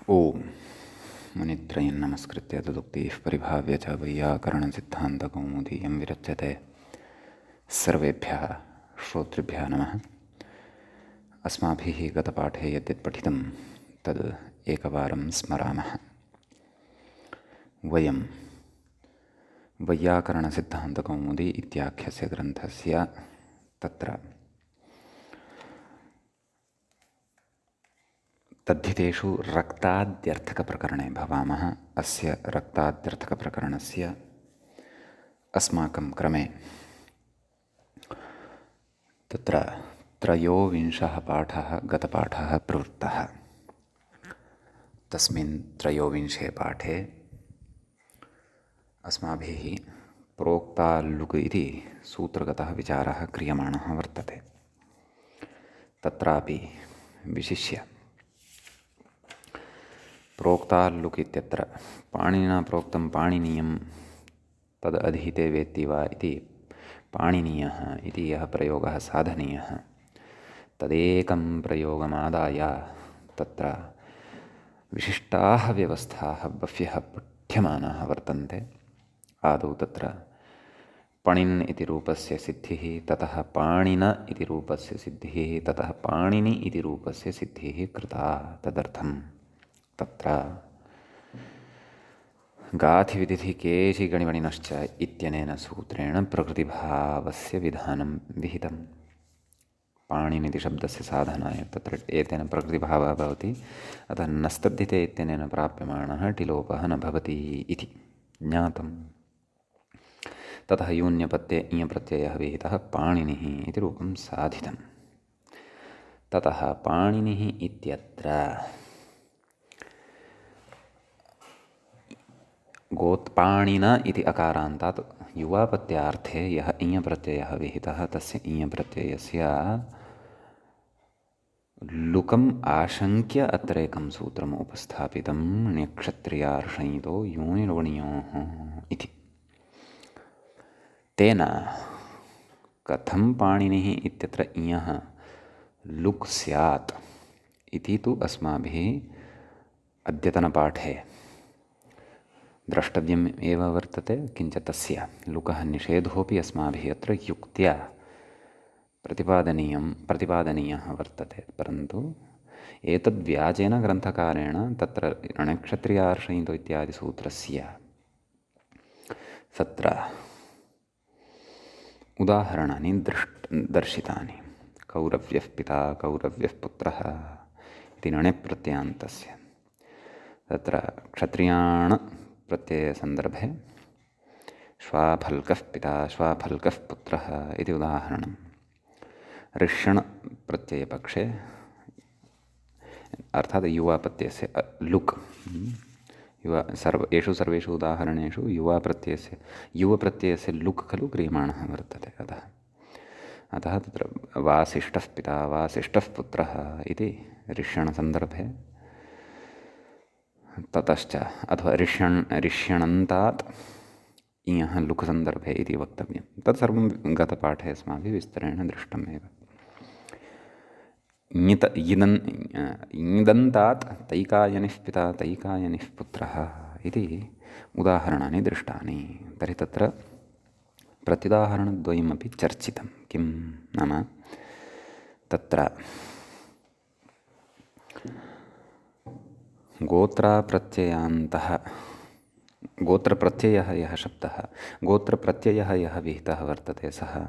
ओम मुनित्रयं नमस्कृत्य तदुक्तिः परिभाव्य च वैयाकरणसिद्धान्तकौमुदी यं विरच्यते सर्वेभ्यः श्रोतृभ्यः नमः। अस्माभिः गतपाठे यद्यत् पठितं तद् एकवारं स्मरामः। वयं वैयाकरणसिद्धान्तकौमुदी इत्याख्यस्य ग्रन्थस्य तत्र तद्धितेषु रक्ताद्यर्थकप्रकरणे भवामः। अस्य रक्ताद्यर्थकप्रकरणस्य अस्माकं क्रमे तत्र त्रयोविंशः पाठः गतपाठः प्रवृत्तः। तस्मिन् त्रयोविंशे पाठे अस्माभिः प्रोक्ताल्लुक् इति सूत्रगतः विचारः क्रियमाणः वर्तते। तत्रापि विशिष्य प्रोक्ताल्लुक् इत्यत्र पाणिनिना प्रोक्तं पाणिनीयं तद् अधीते वेत्ति वा इति पाणिनीयः इति यः प्रयोगः साधनीयः तदेकं प्रयोगमादाय तत्र विशिष्टाः व्यवस्थाः बह्व्यः पठ्यमानाः वर्तन्ते। आदौ तत्र पणिन् इति रूपस्य सिद्धिः, ततः पाणिन इति रूपस्य सिद्धिः, ततः पाणिनि इति रूपस्य सिद्धिः कृता। तदर्थं तत्र गाथिविधिः केशिगणिमणिनश्च इत्यनेन सूत्रेण प्रकृतिभावस्य विधानं विहितं। पाणिनिति शब्दस्य साधनाय तत्र एतेन प्रकृतिभावः भवति, अतः नस्तद्धिते इत्यनेन प्राप्यमाणः टिलोपः न भवति इति ज्ञातं। ततः यून्यपत्ये इञप्रत्ययः विहितः पाणिनिः इति रूपं साधितं। ततः पाणिनिः इत्यत्र गोत्पाणिन इति अकारान्तात् युवापत्यार्थे यः इञप्रत्ययः विहितः तस्य इञप्रत्ययस्य लुकम् आशङ्क्य अत्रेकं सूत्रम् उपस्थापितं। ण्यक्षत्रियार्षयितो योनिर्वणियोः इति। तेन कथं पाणिनिः इत्यत्र इञः लुक् स्यात् इति तु अस्माभिः अद्यतनपाठे द्रष्टव्यम् एव वर्तते। किञ्च तस्य लुकः निषेधोऽपि अस्माभिः अत्र युक्त्या प्रतिपादनीयः वर्तते। परन्तु एतद्व्याजेन ग्रन्थकारेण तत्र णक्षत्रियार्षयितो इत्यादिसूत्रस्य तत्र उदाहरणानि दर्शितानि। कौरव्यः पिता कौरव्यः पुत्रः इति णप्रत्ययान्तस्य तत्र क्षत्रियाण प्रत्ययसन्दर्भे श्वाफल्कः पिता श्वाफल्कः पुत्रः इति उदाहरणं। ऋष्यण प्रत्ययपक्षे अर्थात् युवाप्रत्ययस्य लुक् एषु सर्वेषु उदाहरणेषु युवप्रत्ययस्य लुक् खलु क्रियमाणः वर्तते। अतः तत्र वासिष्ठः पिता वासिष्ठः पुत्रः इति ऋष्यणसन्दर्भे, ततश्च अथवा ऋष्यणन्तात् इञः लुक् सन्दर्भे इति वक्तव्यं। तत्सर्वं गतपाठे अस्माभिः विस्तरेण दृष्टमेव। इङदन्तात् तैकायनिः पिता तैकायनिः पुत्रः इति उदाहरणानि दृष्टानि। तर्हि तत्र प्रत्युदाहरणद्वयमपि चर्चितं। किं नाम तत्र गोत्रप्रत्ययः यः शब्दः गोत्रप्रत्ययः यः विहितः वर्तते सः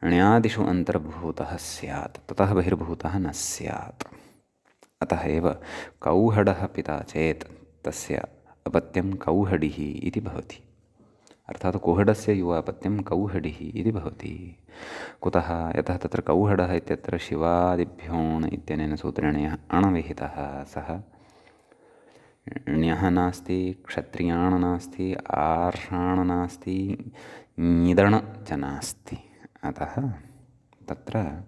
ण्या-दिषु अन्तर्भूतः स्यात्, ततः बहिर्भूतः न स्यात्। अतः एव कौहडः पिता चेत् तस्य अपत्यं कौहडिः इति भवति। अर्थात् कुहडस्य युवापत्यं कौहडिः इति भवति। कुतः? यतः तत्र कौहडः इत्यत्र शिवादिभ्योऽण् इत्यनेन सूत्रेण यः अणविहितः सः ण्यः नास्ति, क्षत्रियाण नास्ति, आर्षाण नास्ति, ञिदण च नास्ति। अतः तत्र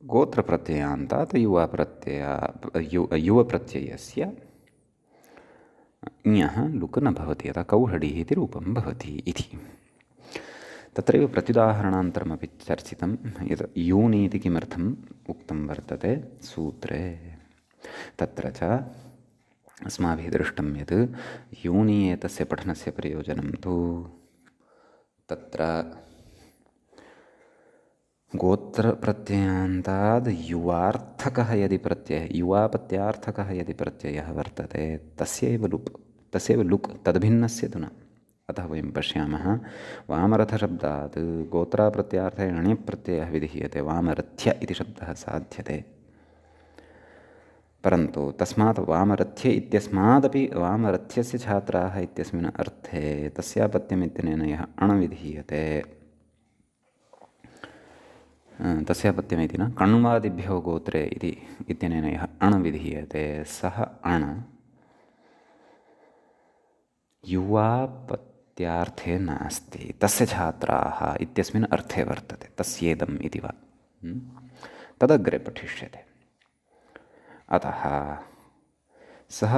गोत्रप्रत्ययान्तात् युवप्रत्ययस्य इञः लुक् न भवति, अतः कौहडिः इति रूपं भवति इति। तत्रैव प्रत्युदाहरणान्तरमपि चर्चितं। यत् यूनि इति किमर्थम् उक्तं वर्तते सूत्रे। तत्र च अस्माभिः दृष्टं यत् यूनि एतस्य पठनस्य प्रयोजनं तु तत्र गोत्रप्रत्ययान्ताद् युवार्थकः यदि प्रत्ययः युवापत्यार्थकः यदि प्रत्ययः वर्तते तस्यैव लुक् तद्भिन्नस्य तु न। अतः वयं पश्यामः वामरथशब्दात् गोत्राप्रत्यार्थे णिप्रत्ययः विधीयते वामरथ्य इति शब्दः साध्यते। परन्तु तस्मात् वामरथ्य इत्यस्मादपि वामरथ्यस्य छात्राः इत्यस्मिन् अर्थे तस्यापत्यम् इत्यनेन यः अण् विधीयते तस्यापत्यमिति न कण्वादिभ्यो गोत्रे इत्यनेन यः अण् विधीयते सः अण् युवापत्यार्थे नास्ति, तस्य छात्राः इत्यस्मिन् अर्थे वर्तते, तस्येदम् इति वा तदग्रे पठिष्यते। अतः सः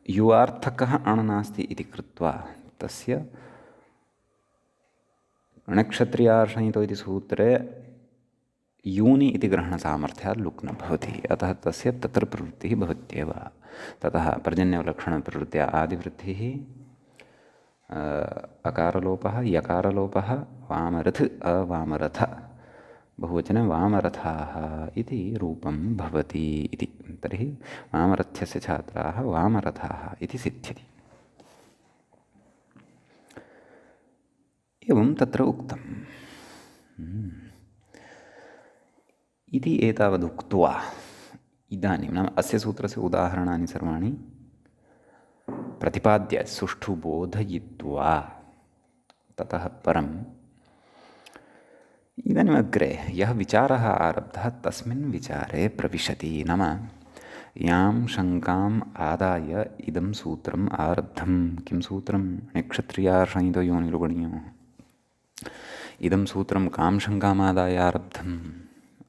युवार्थकः अण् नास्ति इति कृत्वा तस्य णक्षत्रियार्षणितो इति सूत्रे यूनि इति ग्रहणसामर्थ्यात् लुक् न भवति। अतः तस्य तत्र प्रवृत्तिः भवत्येव। ततः पर्जन्यवलक्षणप्रवृत्त्या आदिवृद्धिः अकारलोपः यकारलोपः वामरथ अवामरथ बहुवचने वामरथाः इति रूपं भवति इति। तर्हि वामरथ्यस्य छात्राः वामरथाः इति सिद्ध्यति। एवं तत्र उक्तम् इति एतावदुक्त्वा इदानीं नाम अस्य सूत्रस्य उदाहरणानि सर्वाणि प्रतिपाद्य सुष्ठु बोधयित्वा ततः परम् इदानीम् अग्रे यः विचारः आरब्धः तस्मिन् विचारे प्रविशति। नाम यां शङ्काम् आदाय इदं सूत्रम् आरब्धं। किं सूत्रं? णक्षत्रियार्षणितो योनिलुगणीयोः। इदं सूत्रं कां शङ्कामादाय आरब्धम्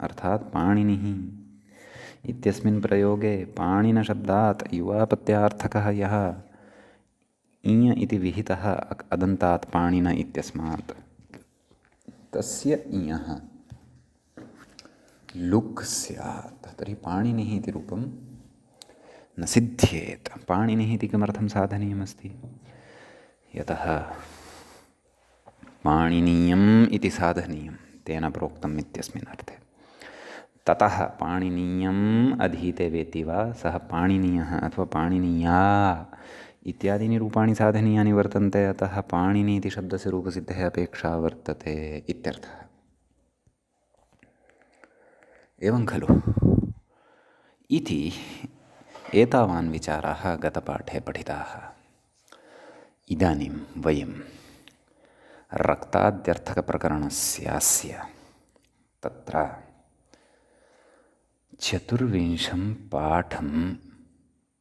अर्थात् पाणिनिः इत्यस्मिन् प्रयोगे पाणिनशब्दात् युवापत्यार्थकः यः इञ इति विहितः अदन्तात् पाणिन इत्यस्मात् तस्य इञः लुक् स्यात्। तर्हि पाणिनिः इति रूपं न सिद्ध्येत्। पाणिनिः इति किमर्थं साधनीयमस्ति? यतः पाणिनीयम् इति साधनीयं तेन प्रोक्तम् इत्यस्मिन् अर्थे। ततः पाणिनीयम् अधीते वेति वा सः पाणिनीयः अथवा पाणिनीया इत्यादीनि रूपाणि साधनीयानि वर्तन्ते। अतः पाणिनि इति शब्दस्य रूपसिद्धेः अपेक्षा वर्तते इत्यर्थः। एवं खलु इति एतावान् विचाराः गतपाठे पठिताः। इदानीं वयं रक्ताद्यर्थकप्रकरणस्यास्य तत्र चतुर्विंशं पाठम्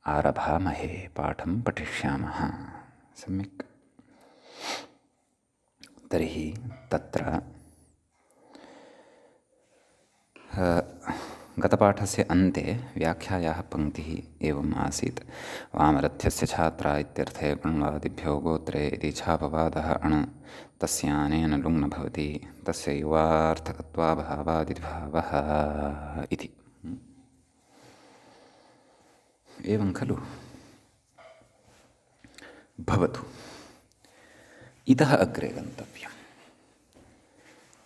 आरभामहे, पाठं पठिष्यामः। सम्यक्। तर्हि तत्र गतपाठस्य अन्ते व्याख्यायाः पङ्क्तिः एवम् आसीत्। वामरथ्यस्य छात्रा इत्यर्थे गण्वादिभ्यो गोत्रे इति छापवादः अण् तस्यानेन लुङ् न भवति तस्य युवार्थकत्वाभावादिभावः इति। एवं खलु? भवतु। इतः अग्रे गन्तव्यम्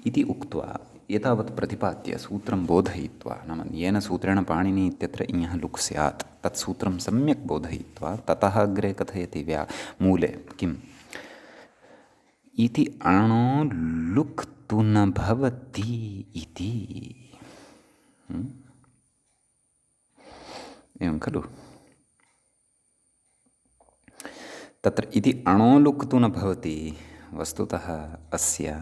इति उक्त्वा एतावत् प्रतिपाद्य सूत्रं बोधयित्वा नाम येन सूत्रेण पाणिनि इत्यत्र इञः लुक् स्यात् तत् सूत्रं सम्यक् बोधयित्वा ततः अग्रे कथयति मूले किम् इति अणो लुक् तु न भवति इति। एवं खलु? तत्र इति अणो लुक् तु न भवति वस्तुतः अस्य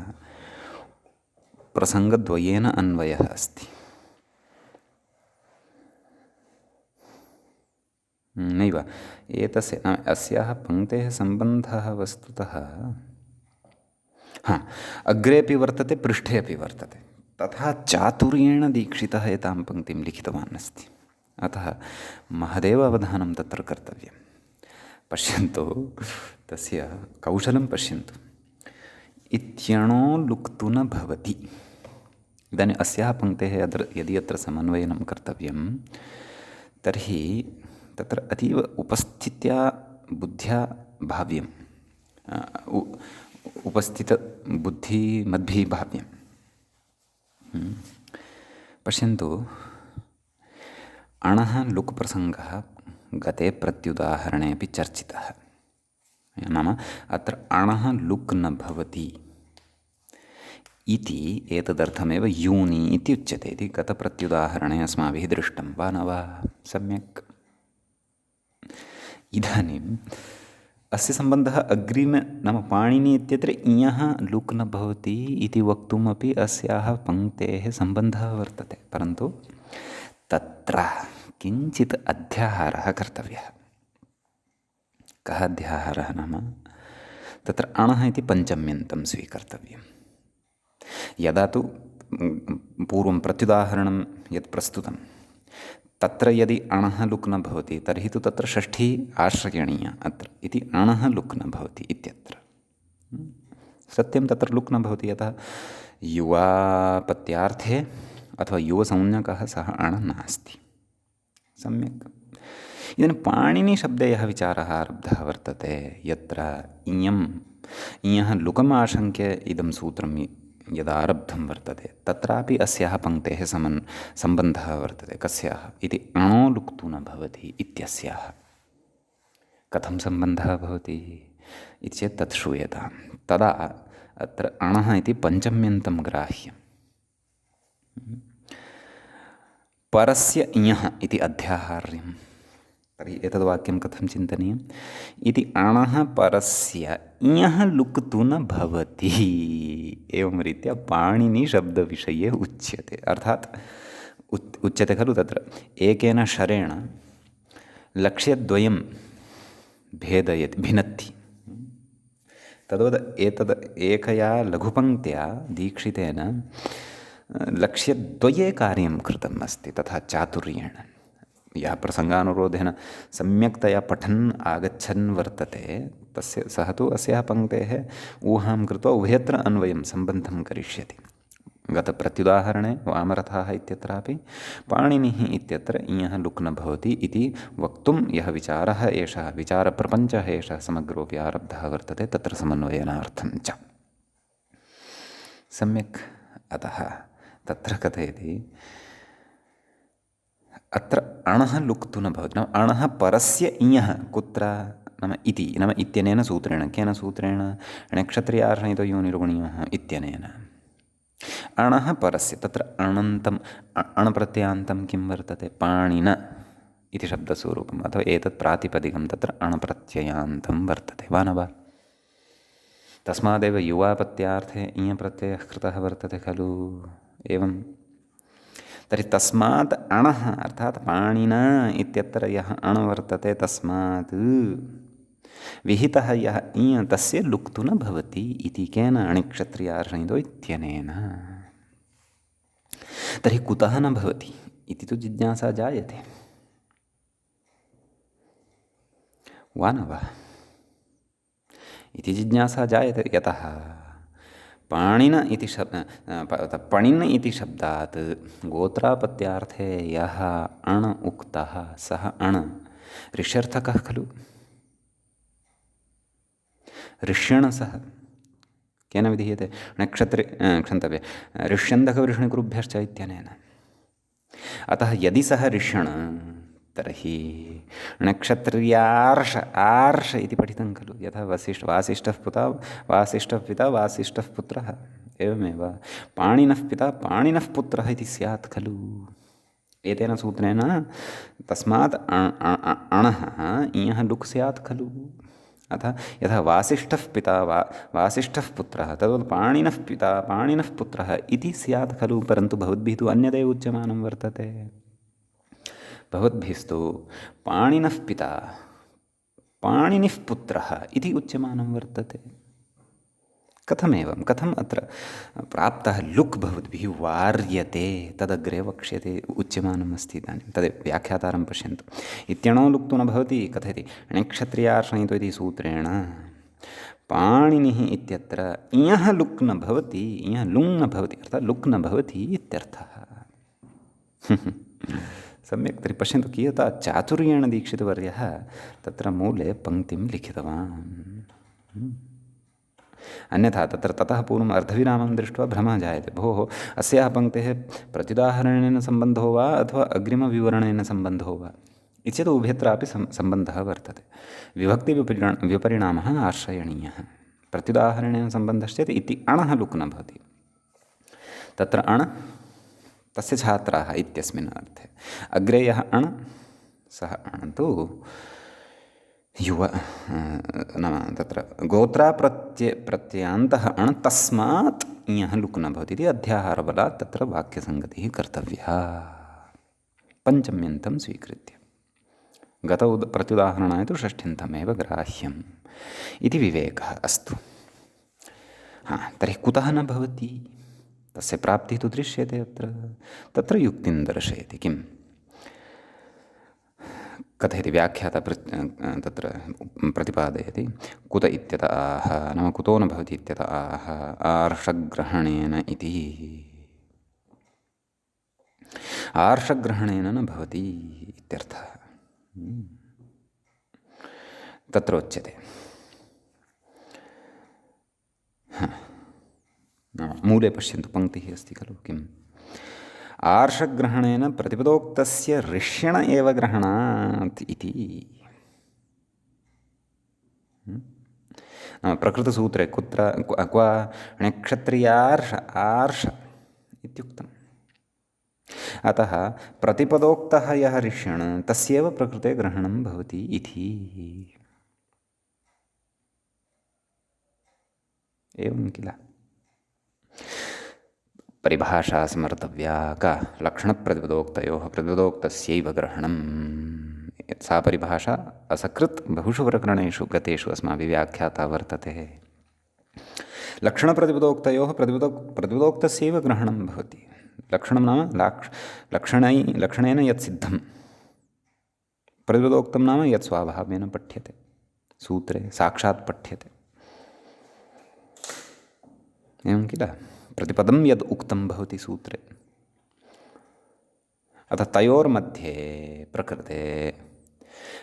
प्रसङ्गद्वयेन अन्वयः अस्ति। नैव एतस्य अस्याः पङ्क्तेः सम्बन्धः वस्तुतः अग्रेपि वर्तते पृष्ठे अपि वर्तते। तथा चातुर्येण दीक्षितः एतां पङ्क्तिं लिखितवान् अस्ति। अतः महदेव अवधानं तत्र कर्तव्यं। पश्यन्तु तस्य कौशलं पश्यन्तु। इत्यणो लुक् तु न भवति इदानीम् अस्याः पङ्क्तेः यदि अत्र समन्वयनं कर्तव्यं तर्हि तत्र अतीव उपस्थित्या बुद्ध्या भाव्यम्, उपस्थितबुद्धिमद्भिः भाव्यं। पश्यन्तु, अणः लुक् प्रसङ्गः गते प्रत्युदाहरणे अपि चर्चितः। नाम अत्र अणः लुक् न भवति इति एतदर्थमेव यूनि इति उच्यते इति गतप्रत्युदाहरणे अस्माभिः दृष्टं वा न वा? सम्यक्। इदानीम् अस्य सम्बन्धः अग्रिम नाम पाणिनि इत्यत्र इयः लुक् न भवति इति वक्तुमपि अस्याः पङ्क्तेः सम्बन्धः वर्तते, परन्तु तत्र किञ्चित् अध्याहारः कर्तव्यः। कः अध्याहारः नाम तत्र अणः इति पञ्चम्यन्तं स्वीकर्तव्यं। यदा तु पूर्वं प्रत्युदाहरणं यत् प्रस्तुतं तत्र यदि अणः लुक् न भवति तर्हि तु तत्र षष्ठी आश्रयणीया अत्र इति अणः लुक् न भवति इत्यत्र। सत्यं तत्र लुक् न भवति, यतः युवापत्यार्थे अथवा युवसंज्ञकः सः अणः नास्ति। सम्यक्। इदानीं पाणिनिशब्दे यः विचारः आरब्धः वर्तते, यत्र इयः लुकम् आशङ्क्य इदं सूत्रं यदा आरब्धं वर्तते तत्रापि अस्याः पङ्क्तेः सम्बन्धः वर्तते। कस्याः इति अणो लुक् तु न भवति इत्यस्याः। कथं सम्बन्धः भवति इति चेत् तत् श्रूयतां। तदा अत्र अणः इति पञ्चम्यन्तं ग्राह्यं। परस्य इयः इति अध्याहार्यं। तर्हि एतद्वाक्यं कथं चिन्तनीयम् इति अणः परस्य इयः लुक् तु न भवति, एवं रीत्या पाणिनिशब्दविषये उच्यते। अर्थात् उच्यते खलु तत्र एकेन शरेण लक्ष्यद्वयं भेदयति भिनत्ति। तद्वत् एतद् एकया लघुपङ्क्त्या दीक्षितेन लक्ष्यद्वये कार्यं कृतम् अस्ति, तथा चातुर्येण। यः प्रसङ्गानुरोधेन सम्यक्तया पठन् आगच्छन् वर्तते तस्य सः तु अस्याः पङ्क्तेः ऊहां कृत्वा उभयत्र अन्वयं सम्बन्धं करिष्यति। गतप्रत्युदाहरणे वामरथाः इत्यत्रापि पाणिनिः इत्यत्र इयः लुक् न भवति इति वक्तुं यः विचारः एषः विचारप्रपञ्चः एषः समग्रोऽपि आरब्धः वर्तते तत्र समन्वयनार्थं च। सम्यक्। अतः तत्र कथयति अत्र अणः लुक् तु न भवति, नाम अणः परस्य इयः कुत्र नाम इति नाम इत्यनेन सूत्रेण। केन सूत्रेण? णक्षत्रियार्षणितो योनिरुगणीयः इत्यनेन। अणः परस्य, तत्र अणन्तम् अणप्रत्ययान्तं किं वर्तते? पाणिन इति शब्दस्वरूपम्, अथवा एतत् प्रातिपदिकं तत्र अणप्रत्ययान्तं वर्तते वा न वा? तस्मादेव युवापत्यार्थे इयप्रत्ययः कृतः वर्तते खलु। एवं तर्हि तस्मात् अणः अर्थात् पाणिना इत्यत्र यः अण् वर्तते तस्मात् विहितः यः इय् तस्य लुक् तु न भवति इति केन? अणिक्षत्रियार्षणितो इत्यनेन। तर्हि कुतः न भवति इति तु जिज्ञासा जायते वा न वा? इति जिज्ञासा जायते। यतः पाणिन इति पणिन् इति शब्दात् गोत्रापत्यार्थे यः अण् उक्तः सः अण् ऋष्यर्थकः खलु। ऋष्यण सः केन विधीयते? क्षन्तव्य ऋष्यन्धकवृष्णिकुरुभ्यश्च इत्यनेन। अतः यदि सः ऋष्यण तर्हि नक्षत्र्यार्ष आर्ष इति पठितं खलु। यथा वासिष्ठः पिता वासिष्ठः पुत्रः, एवमेव पाणिनः पिता पाणिनः पुत्रः इति स्यात् खलु। एतेन सूत्रेण तस्मात् अणः इयः लुक् स्यात् खलु। अतः यथा वासिष्ठः पिता वासिष्ठः पुत्रः तद्वत् पाणिनः पिता पाणिनः पुत्रः इति स्यात् खलु। परन्तु भवद्भिः तु अन्यदेव उच्यमानं वर्तते। भवद्भिस्तु पाणिनः पिता पाणिनिः पुत्रः इति उच्यमानं वर्तते। कथमेवं? कथम् अत्र प्राप्तः लुक् भवद्भिः वार्यते तदग्रे वक्ष्यते उच्यमानम् अस्ति। इदानीं तद् व्याख्यातारं पश्यन्तु। इत्यणो लुक् तु न भवति कथयति णक्षत्रियार्षणितो इति सूत्रेण पाणिनिः इत्यत्र इयः लुक् न भवति, इयः लुङ् न भवति, अर्थात् लुक् न भवति इत्यर्थः। सम्यक्। तर्हि पश्यन्तु कियता चातुर्येण दीक्षितवर्यः तत्र मूले पङ्क्तिं लिखितवान्। अन्यथा तत्र ततः पूर्वम् अर्धविरामं दृष्ट्वा भ्रमः जायते, भोः अस्याः पङ्क्तेः प्रत्युदाहरणेन सम्बन्धो वा अथवा अग्रिमविवरणेन सम्बन्धो वा इति चेत् उभयत्रापि सम्बन्धः वर्तते। विभक्तिविपरिणामः आश्रयणीयः। प्रत्युदाहरणेन सम्बन्धश्चेत् इति अणः लुक् न भवति। तत्र अण तस्य छात्राः इत्यस्मिन् अर्थे। अग्रे यः अण सः अण तु युव नाम तत्र गोत्राप्रत्ययान्तः अण तस्मात् इयः लुक् न भवति इति अध्याहारबलात् तत्र वाक्यसङ्गतिः कर्तव्या पञ्चम्यन्तं स्वीकृत्य। गतौ प्रत्युदाहरणाय तु षष्ठ्यन्तमेव ग्राह्यम् इति विवेकः। अस्तु, तर्हि कुतः न भवति तस्य प्राप्तिः तु दृश्यते अत्र। तत्र युक्तिं दर्शयति। किं कथयति व्याख्याता तत्र प्रतिपादयति। कुत इत्यत आह नाम कुतो न भवति इत्यत आह आर्षग्रहणेन इति। आर्षग्रहणेन न भवति इत्यर्थः। तत्र उच्यते मूले पश्यन्तु पङ्क्तिः अस्ति खलु। किम् आर्षग्रहणेन प्रतिपदोक्तस्य ऋष्यण एव ग्रहणात् इति। प्रकृतसूत्रे कुत्र क्व णक्षत्रियार्ष आर्ष इत्युक्तम्। अतः प्रतिपदोक्तः यः ऋष्यण तस्यैव प्रकृते ग्रहणं भवति इति। एवं किल। परिभाषा स्मर्तव्या का लक्षणप्रतिपदोक्तयोः प्रतिपदोक्तस्यैव ग्रहणं। सा परिभाषा असकृत् बहुषु प्रकरणेषु गतेषु अस्माभिः व्याख्याता वर्तते। लक्षणप्रतिपदोक्तयोः प्रतिपदोक्तस्यैव ग्रहणं भवति। लक्षणं नाम लक्षणेन यत् सिद्धं, प्रतिपदोक्तं नाम यत् स्वाभावेन पठ्यते, सूत्रे साक्षात् पठ्यते। एवं किल। प्रतिपदं यद् उक्तं भवति सूत्रे। अतः तयोर्मध्ये प्रकृते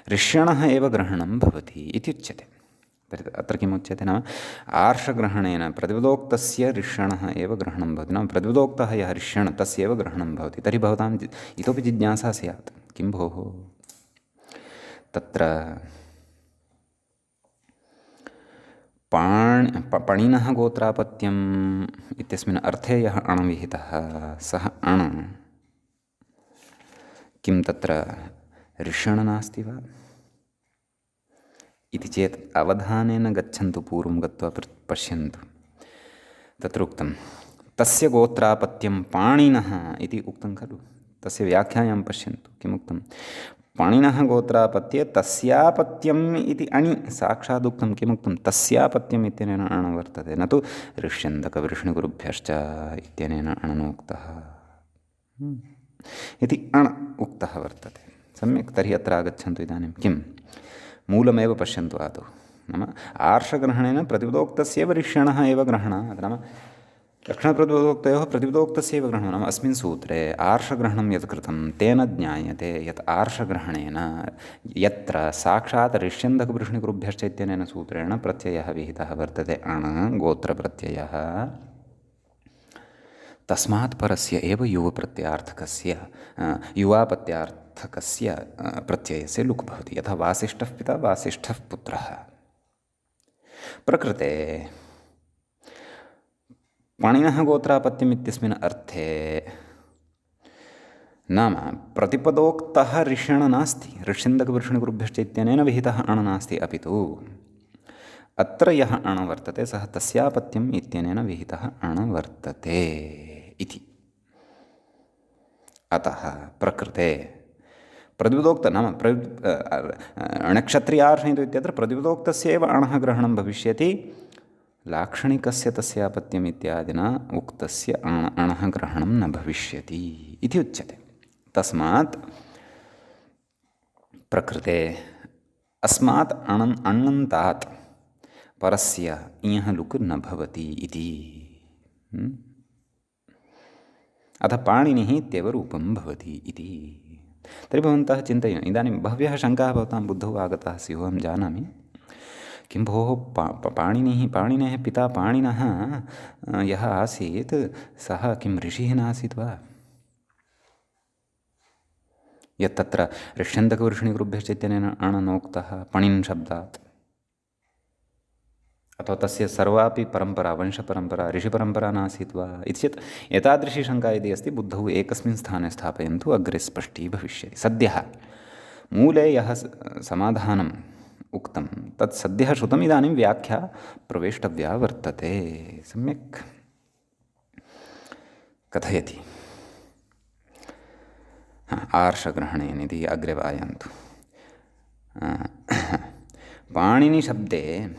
ऋष्यणः एव ग्रहणं भवति इति उच्यते। तर्हि अत्र किमुच्यते नाम आर्षग्रहणेन प्रतिपदोक्तस्य ऋष्यणः एव ग्रहणं भवति। नाम प्रतिपदोक्तः यः ऋष्यण तस्यैव ग्रहणं भवति। तर्हि भवताम् इतोपि जिज्ञासा स्यात्, किं भोः तत्र पणिनः गोत्रापत्यम् इत्यस्मिन् अर्थे यः अण विहितः सः अण किं तत्र ऋष्यण नास्ति वा इति चेत् अवधानेन गच्छन्तु, पूर्वं गत्वा पश्यन्तु। तत्र उक्तं तस्य गोत्रापत्यं पाणिनः इति उक्तं खलु। तस्य व्याख्यायां पश्यन्तु किमुक्तं। पाणिनः गोत्रापत्ये तस्यापत्यम् इति अणि साक्षादुक्तं। किमुक्तं तस्यापत्यम् इत्यनेन अण वर्तते, न तु ऋष्यन्दकवृष्णिगुरुभ्यश्च इत्यनेन अणनोक्तः इति अण उक्तः वर्तते। सम्यक्। तर्हि अत्र आगच्छन्तु इदानीं। किं मूलमेव पश्यन्तु आदौ। नाम आर्षग्रहणेन प्रतिपदोक्तस्यैव ऋष्यणः एव ग्रहणात्। नाम लक्षणप्रतिपदोक्तयोः प्रतिपदोक्तस्यैव ग्रहणं। नाम अस्मिन् सूत्रे आर्षग्रहणं यत् कृतं तेन ज्ञायते यत् आर्षग्रहणेन यत्र साक्षात् ऋष्यन्दकवृष्णिगुरुभ्यश्च इत्यनेन सूत्रेण प्रत्ययः विहितः वर्तते अण गोत्रप्रत्ययः, तस्मात् परस्य एव युवप्रत्ययार्थकस्य युवापत्यार्थकस्य प्रत्ययस्य लुक् भवति। यथा वासिष्ठः पिता वासिष्ठः पुत्रः। प्रकृते पाणिनः गोत्रापत्यम् इत्यस्मिन् अर्थे नाम प्रतिपदोक्तः ऋष्यण नास्ति, ऋष्यन्दकवृष्णिगुरुभ्यश्च इत्यनेन विहितः अण नास्ति, अपि तु अत्र यः अण वर्तते सः तस्यापत्यम् इत्यनेन विहितः अण वर्तते इति। अतः प्रकृते प्रतिपदोक्त नाम णक्षत्रियार्षणितो इत्यत्र प्रतिपदोक्तस्य एव अणः ग्रहणं भविष्यति। लाक्षणिकस्य तस्यापत्यम् इत्यादिना उक्तस्य अणः ग्रहणं न भविष्यति इति उच्यते। तस्मात् प्रकृते अस्मात् अण्णन्तात् परस्य इयः लुक् न भवति इति। अतः पाणिनिः इत्येव रूपं भवति इति। तर्हि भवन्तः चिन्तयन्तु, इदानीं बह्व्यः शङ्काः भवतां बुद्धौ आगताः स्युः, अहं जानामि। किं भोः, पाणिनेः पिता पाणिनः यः आसीत् सः किं ऋषिः नासीत् वा? यत्तत्र ऋष्यन्तकवृष्णिगुरुभ्यश्च इत्यनेन अणनोक्तः पणिन् शब्दात्, अथवा तस्य सर्वापि परम्परा, वंशपरम्परा, ऋषिपरम्परा नासीत् वा इति चेत् एतादृशी शङ्का यदि अस्ति, बुद्धौ एकस्मिन् स्थाने स्थापयन्तु, अग्रे स्पष्टी भविष्यति। सद्यः मूले यः समाधानम् उक्तं तत् सद्यः श्रुतम्, इदानीं व्याख्या प्रवेष्टव्या वर्तते। सम्यक् कथयति। आर्षग्रहणेन इति अग्रे वायन्तु। पाणिनिशब्दे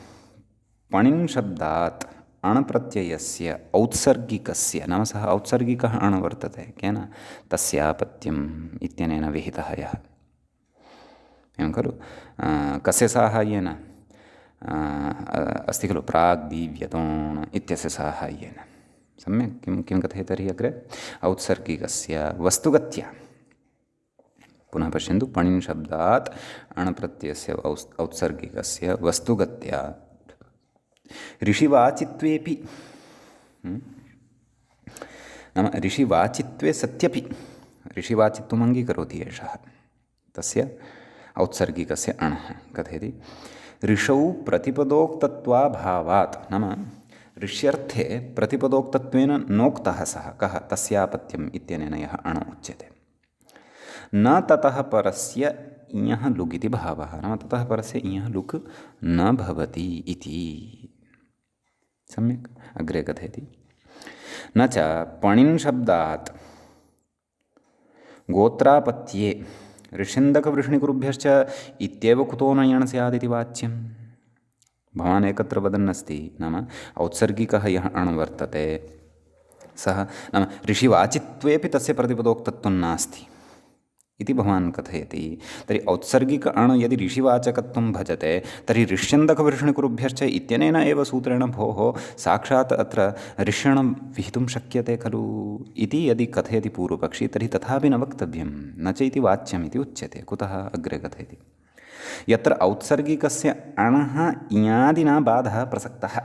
पणिन् शब्दात् अणप्रत्ययस्य औत्सर्गिकस्य, नाम सः औत्सर्गिकः अण वर्तते, केन? तस्यापत्यम् इत्यनेन विहितः यः, एवं खलु? कस्य साहाय्येन अस्ति खलु? प्राग्दीव्यतोण् इत्यस्य साहाय्येन। सम्यक्। किं कथयति तर्हि अग्रे? औत्सर्गिकस्य वस्तुगत्या। पुनः पश्यन्तु, पणिन् शब्दात् अणप्रत्ययस्य औत्सर्गिकस्य वस्तुगत्या ऋषिवाचित्वेपि, नाम ऋषिवाचित्वे सत्यपि ऋषिवाचित्वम् अङ्गीकरोति एषः, तस्य औत्सर्गिकस्य अणः। कथयति, ऋषौ प्रतिपदोक्तत्वाभावात्, नाम ऋष्यर्थे प्रतिपदोक्तत्वेन नोक्तः सः, कः? तस्यापत्यम् इत्यनेन यः अण उच्यते। न ततः परस्य इयः लुग् इति भावः, नाम ततः परस्य इयः लुक् न भवति इति। सम्यक्। अग्रे कथयति, न च पणिन् शब्दात् गोत्रापत्ये ऋष्यन्दकवृष्णिकुरुभ्यश्च इत्येव कुतो न यण् स्यादिति वाच्यम्। भवान् एकत्र वदन्नस्ति, नाम औत्सर्गिकः यः अण् वर्तते सः, नाम ऋषिवाचित्वेपि तस्य प्रतिपदोक्तत्वं नास्ति इति भवान् कथयति। तर्हि औत्सर्गिक अण् यदि ऋषिवाचकत्वं भजते, तर्हि ऋष्यन्दकवृष्णिकुरुभ्यश्च इत्यनेन एव सूत्रेण भोः साक्षात् अत्र ऋष्यणं विहितुं शक्यते खलु इति यदि कथयति पूर्वपक्षी, तर्हि तथापि न वक्तव्यं, न च इति वाच्यम् इति उच्यते। कुतः? अग्रे कथयति, यत्र औत्सर्गिकस्य अणः इयादिना बाधः प्रसक्तः।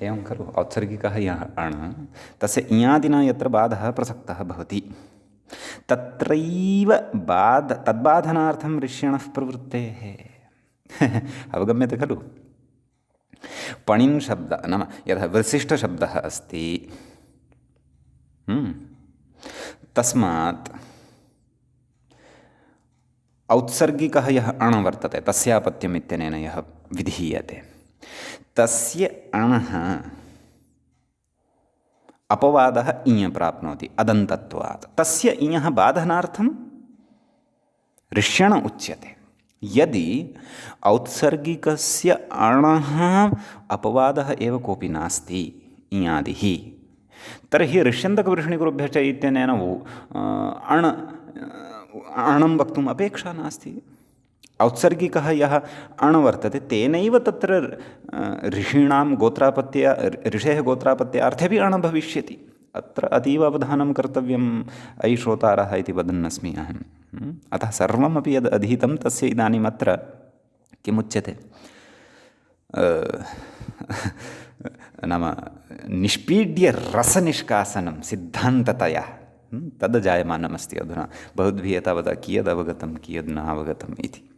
एवं खलु? औत्सर्गिकः यः अण्, तस्य इयादिना यत्र बाधः प्रसक्तः भवति, तत्रैव तद्बाधनार्थं ऋष्यणः प्रवृत्तेः। अवगम्यते खलु? पणिन् शब्द, नाम यथा विशिष्टशब्दः अस्ति, तस्मात् औत्सर्गिकः यः अण् वर्तते, तस्यापत्यम् इत्यनेन यः विधीयते, तस्य अणः अपवादः इञ प्राप्नोति अदन्तत्वात्, तस्य इञः बाधनार्थं ऋष्यण उच्यते। यदि औत्सर्गिकस्य अणः अपवादः एव कोऽपि नास्ति इञादिः, तर्हि ऋष्यन्तकवृष्णिकुरुभ्यश्च इत्यनेन अणं वक्तुम् अपेक्षा नास्ति। औत्सर्गिकः यः अण् वर्तते, तेनैव तत्र ऋषीणां ऋषेः गोत्रापत्यार्थेऽपि अण् भविष्यति। अत्र अतीव अवधानं कर्तव्यम् अयि श्रोतारः इति वदन्नस्मि अहम्। अतः सर्वमपि यद् अधीतं तस्य इदानीम् अत्र किमुच्यते, नाम निष्पीड्य रसनिष्कासनं सिद्धान्ततया तद् जायमानमस्ति अधुना। भवद्भिः एतावता कियदवगतं कियद् न अवगतम् इति।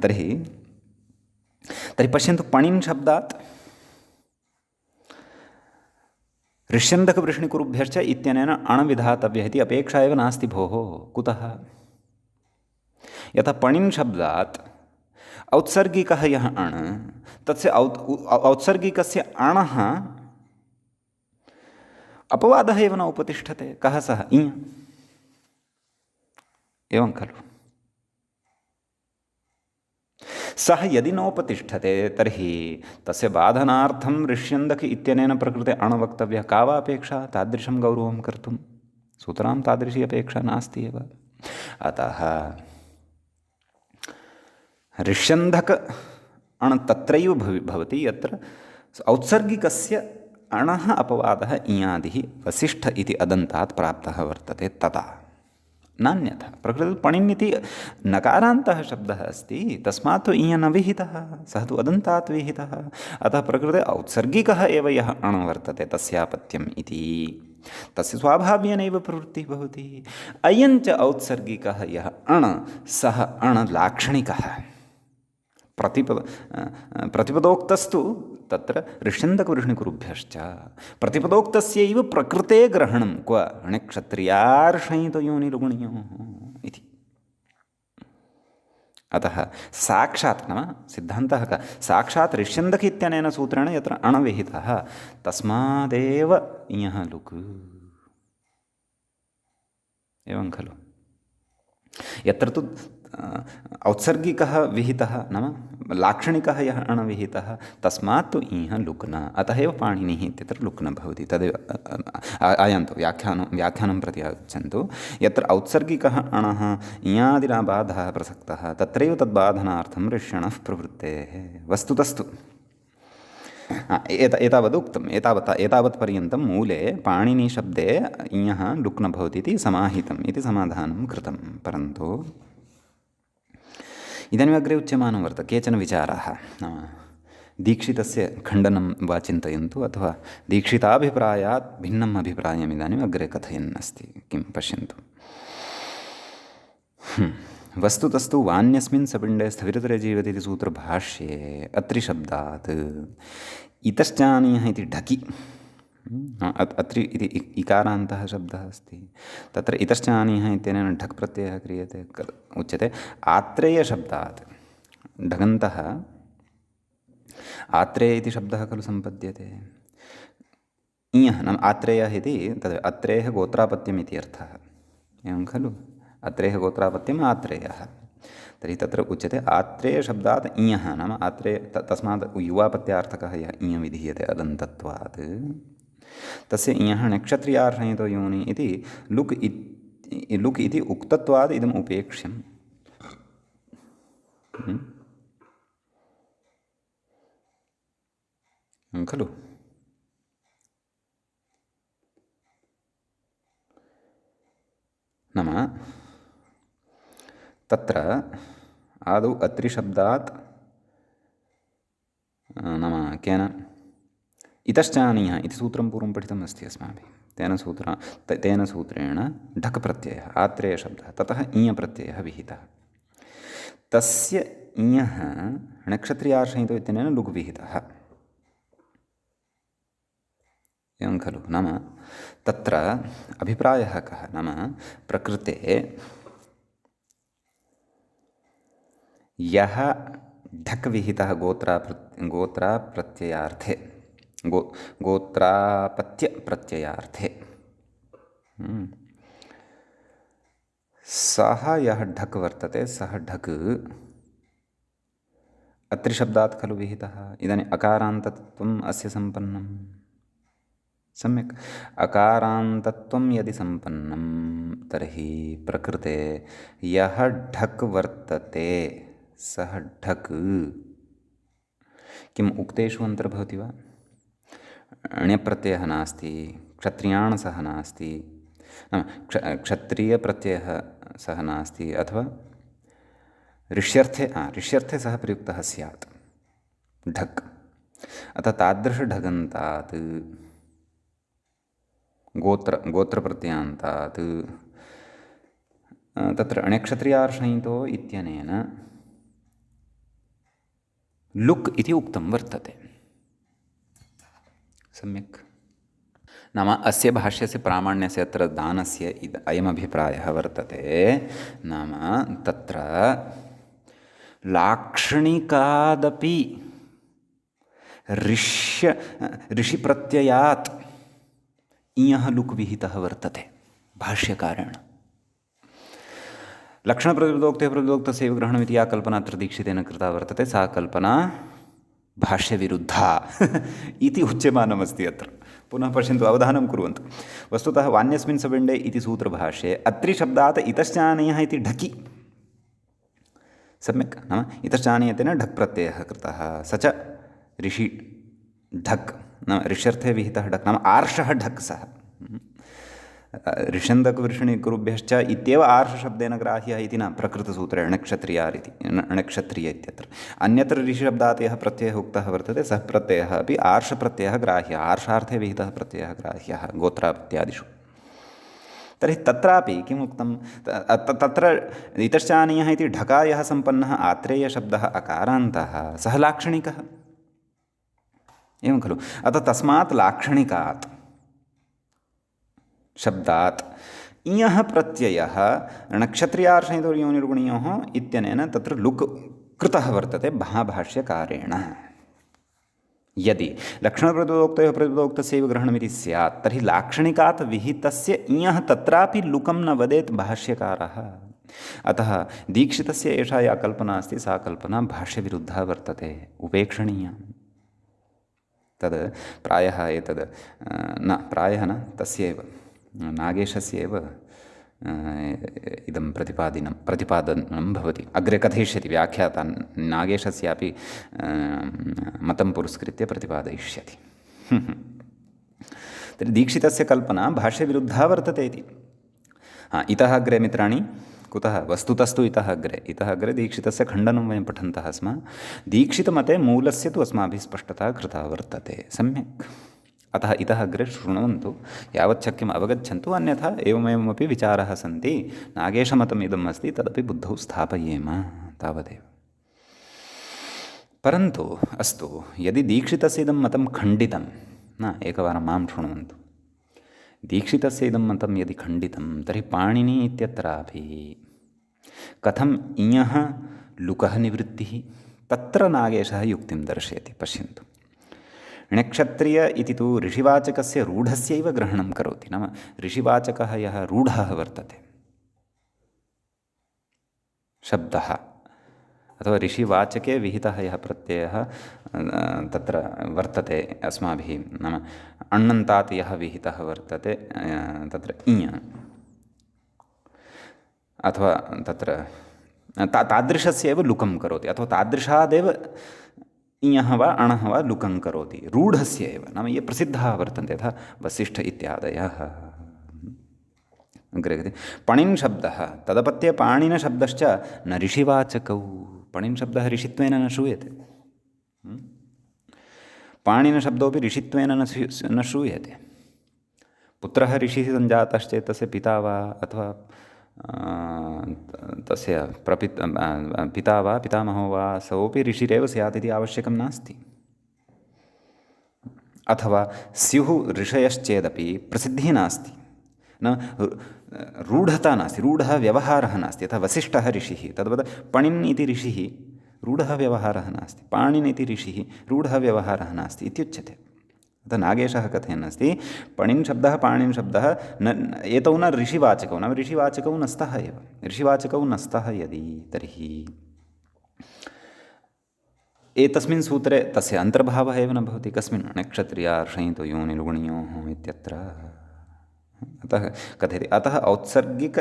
तर्हि पश्यन्तु, पणिन् शब्दात् ऋष्यन्दकवृष्णिकुरुभ्यश्च इत्यनेन अण् विधातव्यः इति अपेक्षा एव नास्ति भोः। कुतः? यथा पणिन् शब्दात् औत्सर्गिकः यः अण्, तस्य औत्सर्गिकस्य अणः अपवादः एव न उपतिष्ठते। कः सः? इञ। एवं खलु? सः यदि नोपतिष्ठते, तर्हि तस्य बाधनार्थं ऋष्यन्दक इत्यनेन प्रकृते अण् वक्तव्यः। का वा अपेक्षा तादृशं गौरवं कर्तुं? सुतरां तादृशी अपेक्षा नास्ति एव। अतः ऋष्यन्धक अण् तत्रैव भवति यत्र औत्सर्गिकस्य अणः अपवादः इयादिः वसिष्ठ इति अदन्तात् प्राप्तः वर्तते तदा, नान्यथा। प्रकृते पणिन् इति नकारान्तः शब्दः अस्ति, तस्मात् तु इयं न विहितः, सः तु अदन्तात् विहितः। अतः प्रकृते औत्सर्गिकः एव यः अण् वर्तते तस्यापत्यम् इति, तस्य स्वाभाव्येनैव प्रवृत्तिः भवति। अयञ्च औत्सर्गिकः यः अण् सः अण् लाक्षणिकः। प्रतिपदोक्तस्तु तत्र ऋष्यन्दकवृष्णिकुरुभ्यश्च प्रतिपदोक्तस्यैव प्रकृते ग्रहणं क्व णक्षत्रियार्षयितयोनिरुगुणयोः इति। अतः साक्षात् नाम सिद्धान्तः कः, साक्षात् ऋष्यन्दक इत्यनेन सूत्रेण यत्र अण् विहितः तस्मादेव इयः लुक्, एवं खलु। यत्र तु औत्सर्गिकः विहितः नाम लाक्षणिकः यः अण् विहितः तस्मात् तु इह लुक् न, अतः एव पाणिनिः इत्यत्र लुक् न भवति। तदेव आयान्तु व्याख्यानं प्रति आगच्छन्तु। यत्र औत्सर्गिकः अणः इयादिना बाधः प्रसक्तः तत्रैव तद्बाधनार्थं ऋष्यणः प्रवृत्तेः। वस्तुतस्तु एतावदुक्तम्, एतावत्पर्यन्तं मूले पाणिनिशब्दे इयः लुक् न भवति इति समाहितम् इति समाधानं कृतं। परन्तु इदानीम् अग्रे उच्यमानं वर्तते केचन विचाराः, नाम दीक्षितस्य खण्डनं वा चिन्तयन्तु अथवा दीक्षिताभिप्रायात् भिन्नम् अभिप्रायम् इदानीम् अग्रे कथयन् अस्ति। किं पश्यन्तु। वस्तुतस्तु वान्यस्मिन् सपिण्डे स्थविरतरे जीवति इति सूत्रभाष्ये अत्रिशब्दात् इतश्चानीयः इति ढकि, अत्रि इति इकारान्तः शब्दः अस्ति, तत्र इतश्चानीयः इत्यनेन ढक् प्रत्ययः क्रियते, उच्यते आत्रेयशब्दात्। ढगन्तः आत्रेय इति शब्दः खलु सम्पद्यते। इयः नाम आत्रेयः इति तद् अत्रेयः गोत्रापत्यम् इति अर्थः, एवं खलु। अत्रेयः गोत्रापत्यम् आत्रेयः, तर्हि तत्र उच्यते आत्रेयशब्दात् इयः नाम आत्रेय, तस्मात् युवापत्यार्थकः यः इयं विधीयते अदन्तत्वात् तस्य इयः नक्षत्रियार्षयितो योनि इति लुक् इति उक्तत्वात् इदम् उपेक्ष्यम्। खलु। नाम तत्र आदौ अत्रिशब्दात् नाम केन इतश्चानीयः इति सूत्रं पूर्वं पठितम् अस्ति अस्माभिः। तेन सूत्रेण ढक् प्रत्ययः आत्रेयशब्दः, ततः इञ प्रत्ययः विहितः। तस्य इञः नक्षत्रियार्षयितो इत्यनेन लुग् विहितः, एवं खलु। नाम तत्र अभिप्रायः कः, नाम प्रकृते यः ढक् विहितः गोत्राप्रत्ययार्थे गोत्रापत्यप्रत्ययार्थे सः यः ढक् वर्तते सः ढक् अत्रिशब्दात् खलु विहितः। इदानीम् अकारान्तत्वम् अस्य सम्पन्नं, सम्यक्। अकारान्तत्वं यदि सम्पन्नं तर्हि प्रकृते यः ढक् वर्तते सः ढक् किम् उक्तेषु अन्तर्भवति वा? ण्यप्रत्ययः नास्ति, क्षत्रियाण् सह नास्ति, क्षत्रियप्रत्ययः सह नास्ति, अथवा ऋष्यर्थे सः प्रयुक्तः स्यात् ढक्। अतः तादृशढगन्तात् गोत्रप्रत्ययान्तात् तत्र अण्यक्षत्रियार्षयितो इत्यनेन लुक् इति उक्तं वर्तते, सम्यक्। नाम अस्य भाष्यस्य प्रामाण्यस्य अत्र दानस्य अयमभिप्रायः वर्तते। नाम तत्र लाक्षणिकादपि ऋषिप्रत्ययात् इयः लुक् विहितः वर्तते भाष्यकारेण। लक्षणप्रतिपदोक्ते प्रतिपदोक्तस्यैव ग्रहणमिति या कल्पना अत्र दीक्षितेन कृता वर्तते सा कल्पना भाष्यविरुद्धा इति उच्यमानमस्ति अत्र। पुनः पश्यन्तु, अवधानं कुर्वन्तु। वस्तुतः वान्यस्मिन् सपिण्डे इति सूत्रभाष्ये अत्रिशब्दात् इतश्चानीयः इति ढकि सम्यक् नाम इतश्चानीयतेन ढक् प्रत्ययः कृतः स च ऋषि ढक् नाम ऋष्यर्थे विहितः ढक् नाम आर्षः ढक् सः ऋषन्दकवृषणिकुरुभ्यश्च इत्येव आर्षशब्देन ग्राह्यः इति न प्रकृतसूत्रे अणक्षत्रियारिति अणक्षत्रिय इत्यत्र अन्यत्र ऋषिशब्दात् यः प्रत्ययः उक्तः वर्तते सः प्रत्ययः अपि आर्षप्रत्ययः ग्राह्यः आर्षार्थे विहितः प्रत्ययः ग्राह्यः गोत्रापत्यादिषु तर्हि तत्रापि किम् उक्तं तत्र इतश्चानीयः इति ढकायः सम्पन्नः आत्रेयशब्दः अकारान्तः सः लाक्षणिकः एवं खलु अतः तस्मात् लाक्षणिकात् शब्दात् इयः प्रत्ययः नक्षत्रियार्षयोनिर्गुणयोः इत्यनेन तत्र लुक् कृतः वर्तते महाभाष्यकारेण यदि लक्षणप्रतिपदोक्तयोः प्रतिपदोक्तस्यैव ग्रहणमिति स्यात् तर्हि लाक्षणिकात् विहितस्य इयः तत्रापि लुकं न वदेत् भाष्यकारः अतः दीक्षितस्य एषा या कल्पना अस्ति सा कल्पना भाष्यविरुद्धा वर्तते उपेक्षणीया तद् प्रायः एतद् न प्रायः न तस्यैव नागेशस्य एव इदं प्रतिपादनं भवति अग्रे कथयिष्यति व्याख्याता नागेशस्यापि मतं पुरस्कृत्य प्रतिपादयिष्यति तर्हि दीक्षितस्य कल्पना भाष्यविरुद्धा वर्तते इति इतः अग्रे मित्राणि कुतः वस्तुतस्तु इतः अग्रे दीक्षितस्य खण्डनं वयं पठन्तः स्मः दीक्षितमते मूलस्य तु अस्माभिः स्पष्टता कृता वर्तते सम्यक् अतः इतः अग्रे शृण्वन्तु यावत् शक्यम् अवगच्छन्तु अन्यथा एवमेवमपि विचाराः सन्ति नागेशमतम् इदम् अस्ति तदपि बुद्धौ स्थापयेम तावदेव परन्तु अस्तु यदि दीक्षितस्य इदं मतं खण्डितं न एकवारं मां शृण्वन्तु दीक्षितस्य इदं मतं यदि खण्डितं तर्हि पाणिनि इत्यत्रापि कथम् इयः लुकः निवृत्तिः तत्र नागेशः युक्तिं दर्शयति पश्यन्तु णक्षत्रिय इति तु ऋषिवाचकस्य रूढस्यैव ग्रहणं करोति नाम ऋषिवाचकः यः रूढः वर्तते शब्दः अथवा ऋषिवाचके विहितः यः प्रत्ययः तत्र वर्तते अस्माभिः नाम अण्णन्तात् यः विहितः वर्तते तत्र इञ अथवा तत्र तादृशस्यैव लुकं करोति अथवा तादृशादेव इयः वा अणः वा लुकं करोति रूढस्य एव नाम ये प्रसिद्धाः वर्तन्ते यथा वसिष्ठ इत्यादयः अग्रे पणिन् शब्दः तदपत्ये पाणिनशब्दश्च न ऋषिवाचकौ पणिन् शब्दः ऋषित्वेन न श्रूयते पाणिनशब्दोऽपि ऋषित्वेन न श्रूयते पुत्रः ऋषिः सञ्जातश्चेत् तस्य पिता वा अथवा तस्य पिता वा पितामहो वा सोऽपि ऋषिरेव स्यात् इति आवश्यकं नास्ति अथवा स्युः ऋषयश्चेदपि प्रसिद्धिः नास्ति न रूढता नास्ति रूढः व्यवहारः नास्ति यथा वसिष्ठः ऋषिः तद्वत् पणिन् इति ऋषिः रूढः व्यवहारः नास्ति पाणिन् इति ऋषिः रूढः व्यवहारः नास्ति इत्युच्यते अतः नागेशः कथयन् अस्ति पणिन् शब्दः पाणिन् शब्दः न एतौ न ऋषिवाचकौ नाम ऋषिवाचकौ न स्तः एव ऋषिवाचकौ न स्तः यदि तर्हि एतस्मिन् सूत्रे तस्य अन्तर्भावः एव न भवति कस्मिन् नक्षत्रियार्षयितो योनिर्गुणयोः इत्यत्र अतः कथयति अतः औत्सर्गिक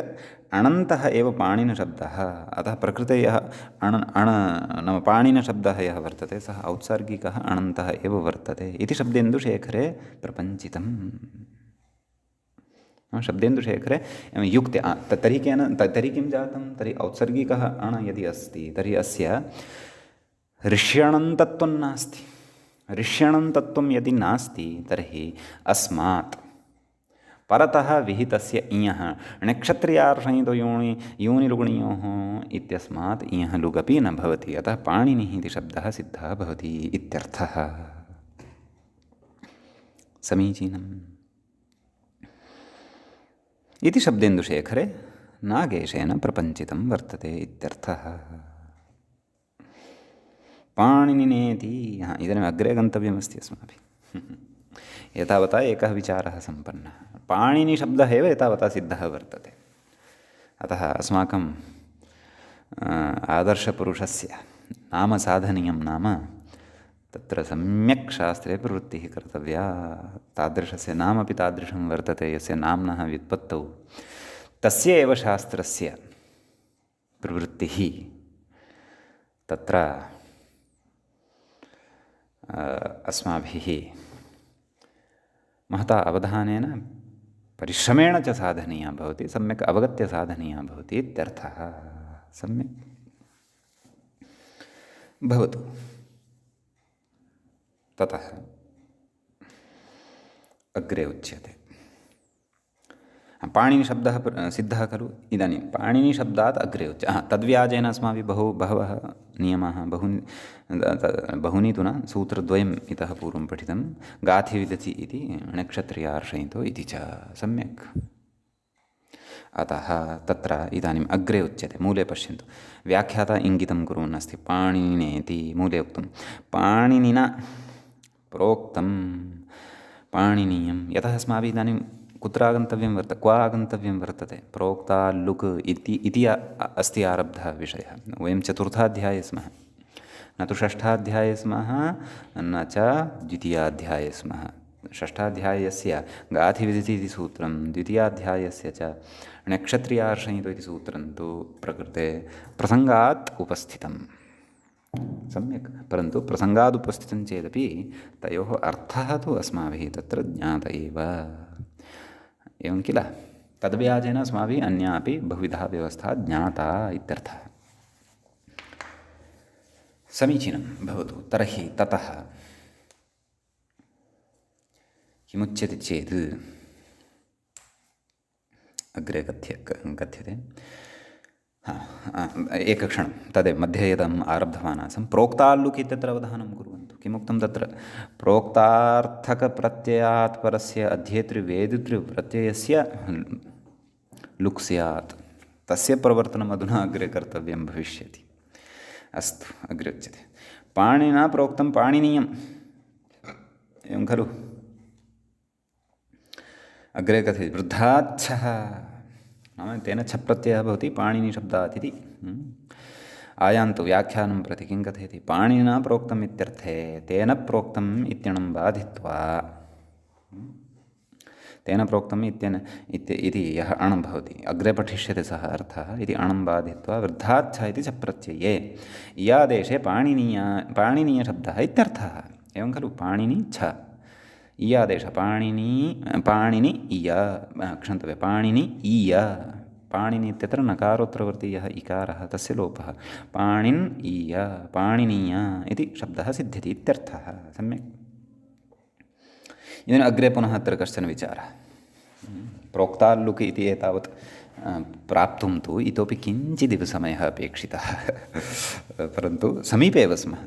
अणन्तः एव पाणिनशब्दः अतः प्रकृते यः नाम पाणिनशब्दः यः वर्तते सः औत्सर्गिकः अणन्तः एव वर्तते इति शब्देन्दुशेखरे प्रपञ्चितम् शब्देन्दुशेखरे युक्ते तर्हि किं जातं तर्हि औत्सर्गिकः अण यदि अस्ति तर्हि अस्य ऋष्यणन्तत्वं नास्ति ऋष्यणन्तत्वं यदि नास्ति तर्हि अस्मात् परतः विहितस्य इयः नक्षत्रियार्षयितो योनिर्गुणयोः इत्यस्मात् इयः लुगपि न भवति अतः पाणिनिः इति शब्दः सिद्धः भवति इत्यर्थः समीचीनम् इति शब्देन्दुशेखरे नागेशेन प्रपञ्चितं वर्तते इत्यर्थः पाणिनिनेति इदानीम् अग्रे गन्तव्यमस्ति अस्माभिः एतावता एकः विचारः सम्पन्नः पाणिनिशब्दः एव एतावता सिद्धः वर्तते अतः अस्माकं आदर्शपुरुषस्य नाम साधनीयं नाम तत्र सम्यक् शास्त्रे प्रवृत्तिः कर्तव्या तादृशस्य नामपि तादृशं वर्तते यस्य नाम्नः व्युत्पत्तौ तस्य एव शास्त्रस्य प्रवृत्तिः तत्र अस्माभिः महता अवधानेन परिश्रमेण च साधनीया भवति, सम्यक् अवगत्य साधनीया भवति इत्यर्थः। सम्यक् भवतु। ततः अग्रे उच्यते, पाणिनिशब्दः सिद्धः खलु। इदानीं पाणिनिशब्दात् अग्रे तद्व्याजेन अस्माभिः बहवः नियमाः बहूनि तु न, सूत्रद्वयम् इतः पूर्वं पठितं, गाथिविदति इति नक्षत्र्यार्षयितो इति च। सम्यक्। अतः तत्र इदानीम् अग्रे उच्यते, मूले पश्यन्तु, व्याख्याता इङ्गितं कुर्वन् अस्ति, पाणिनेति मूले उक्तं, पाणिनिना प्रोक्तं पाणिनीयं। यतः अस्माभिः इदानीं कुत्र आगन्तव्यं वर्तते, क्व आगन्तव्यं वर्तते, प्रोक्ता लुक् इति अस्ति आरब्धः विषयः। वयं चतुर्थाध्याये स्मः, न तु षष्ठाध्याये स्मः, न च द्वितीयाध्याये स्मः। षष्ठाध्यायस्य गाथिविदिति इति सूत्रं, द्वितीयाध्यायस्य च नक्षत्र्यार्षयितो इति सूत्रं तु प्रकृते प्रसङ्गात् उपस्थितं। सम्यक्। परन्तु प्रसङ्गादुपस्थितं चेदपि तयोः अर्थः तु अस्माभिः तत्र ज्ञात एव। एवं किल। तद्व्याजेन अस्माभिः अन्या अपि बहुविधा व्यवस्था ज्ञाता इत्यर्थः। समीचीनं भवतु। तर्हि ततः किमुच्यते चेत् अग्रे कथ्यते। एकक्षणं तदेव मध्ये यदहम् आरब्धवान् आसं, प्रोक्ताल्लुक् इत्यत्र अवधानं कुर्वन्तु। किमुक्तं तत्र, प्रोक्तार्थकप्रत्ययात् परस्य अध्येतृवेदितृप्रत्ययस्य लुक् स्यात्, तस्य प्रवर्तनम् अधुना अग्रे कर्तव्यं भविष्यति। अस्तु, अग्रे उच्यते, पाणिनिना प्रोक्तं पाणिनीयम्, एवं खलु। अग्रे कथयति, वृद्धाच्छः, नाम तेन छप्रत्ययः भवति पाणिनिशब्दात् इति। आयान्तु व्याख्यानं प्रति किं कथयति, पाणिनिना प्रोक्तम् इत्यर्थे तेन प्रोक्तम् इत्यणं बाधित्वा, तेन प्रोक्तम् इति यः अणं भवति, अग्रे पठिष्यते सः अर्थः, इति अणं बाधित्वा वृद्धाच्छ इति च प्रत्यये इयादेशे पाणिनीयशब्दः इत्यर्थः। एवं खलु। पाणिनि छ इयादेश, पाणिनि इय, क्षन्तव्य, पाणिनि इय, पाणिनि इत्यत्र नकारोत्तरवर्तीयः इकारः, तस्य लोपः, पाणिन् इय, पाणिनीय इति शब्दः सिद्ध्यति इत्यर्थः। सम्यक्। इदानीम् अग्रे पुनः अत्र कश्चन विचारः, प्रोक्ताल्लुक् इति एतावत् प्राप्तुं तु इतोपि किञ्चिदिव समयः अपेक्षितः, परन्तु समीपे एव स्मः।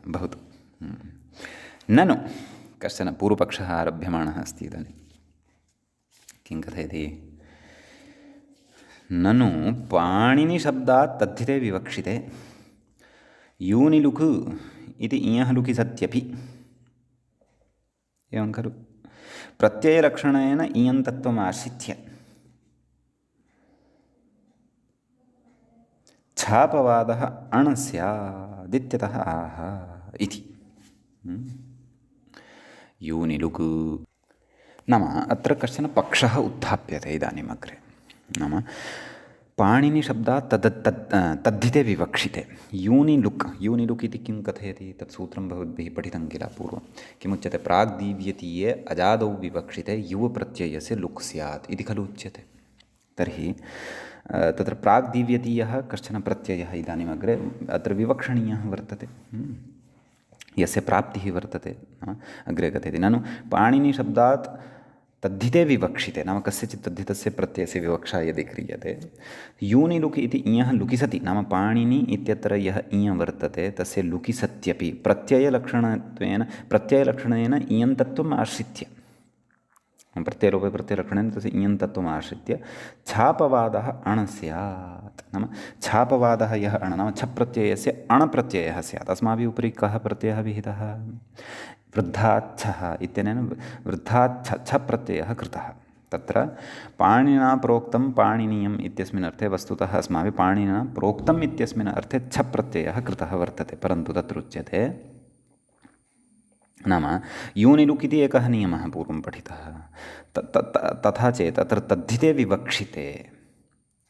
भवतु। ननु कश्चन पूर्वपक्षः आरभ्यमाणः अस्ति इदानीं। किं कथयति, ननु पाणिनिशब्दात् तद्धिते विवक्षिते यूनिलुक् इति इयः लुकि सत्यपि, एवं खलु। प्रत्ययलक्षणेन इयन्तत्वम् आश्रित्य छापवादः अण् स्यादित्यतः आह इति। यूनिलुक् नाम अत्र कश्चन पक्षः उत्थाप्यते इदानीम् अग्रे। नाम पाणिनिशब्दात् तद्धिते विवक्षिते यूनिलुक् इति किं कथयति, तत् सूत्रं भवद्भिः पठितं किल पूर्वं। किमुच्यते, प्राग्दीव्यतीये अजादौ विवक्षिते युवप्रत्ययस्य लुक् स्यात् इति खलु उच्यते। तर्हि तत्र प्राग्दीव्यतीयः कश्चन प्रत्ययः इदानीम् अग्रे अत्र विवक्षणीयः वर्तते, यस्य प्राप्तिः वर्तते। अग्रे कथयति, ननु पाणिनिशब्दात् तद्धिते विवक्षिते, नाम कस्यचित् तद्धितस्य प्रत्ययस्य विवक्षा यदि क्रियते, यूनिलुक् इति इयः लुकि सति, नाम पाणिनि इत्यत्र यः इयः वर्तते तस्य लुकि सत्यपि प्रत्ययलक्षणेन इयन्तत्वम् आश्रित्य, प्रत्ययलोपे प्रत्ययलक्षणेन तस्य इयन्तत्वम् आश्रित्य छापवादः अण् स्यात्। नाम छापवादः यः अण्, नाम छप्रत्ययस्य अण् प्रत्ययः स्यात्। अस्माभिः उपरि कः प्रत्ययः विहितः, वृद्धाच्छः इत्यनेन वृद्धाच्छ प्रत्ययः कृतः। तत्र पाणिनिना प्रोक्तं पाणिनीयम् इत्यस्मिन् अर्थे वस्तुतः अस्माभिः पाणिनिना प्रोक्तम् इत्यस्मिन् अर्थे छप्रत्ययः कृतः वर्तते, परन्तु तत्र उच्यते, नाम यूनिलुक् इति एकः नियमः पूर्वं पठितः, तथा चेत् अत्र तद्धिते विवक्षिते,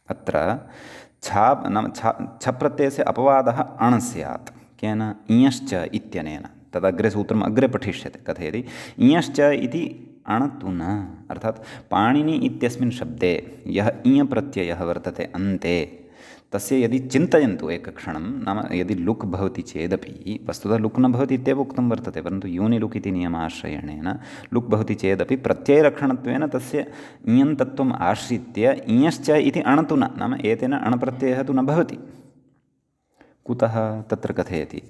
अत्र छा नाम छप्रत्ययस्य अपवादः अण् स्यात् केन इयश्च इत्यनेन तदग्रे सूत्रम् अग्रे पठिष्यते कथयति इयश्च इति अण् तु न अर्थात् पाणिनि इत्यस्मिन् शब्दे यः इय प्रत्ययः वर्तते अन्ते तस्य यदि चिन्तयन्तु एकक्षणं नाम यदि लुक् भवति चेदपि वस्तुतः लुक् न भवति इत्येव उक्तं वर्तते परन्तु यूनि लुक् इति नियमाश्रयणेन लुक् भवति चेदपि प्रत्ययलक्षणत्वेन तस्य इयन्तत्वम् आश्रित्य इयश्च इति अण् तु न नाम एतेन अण् प्रत्ययः तु न भवति कुतः तत्र कथयति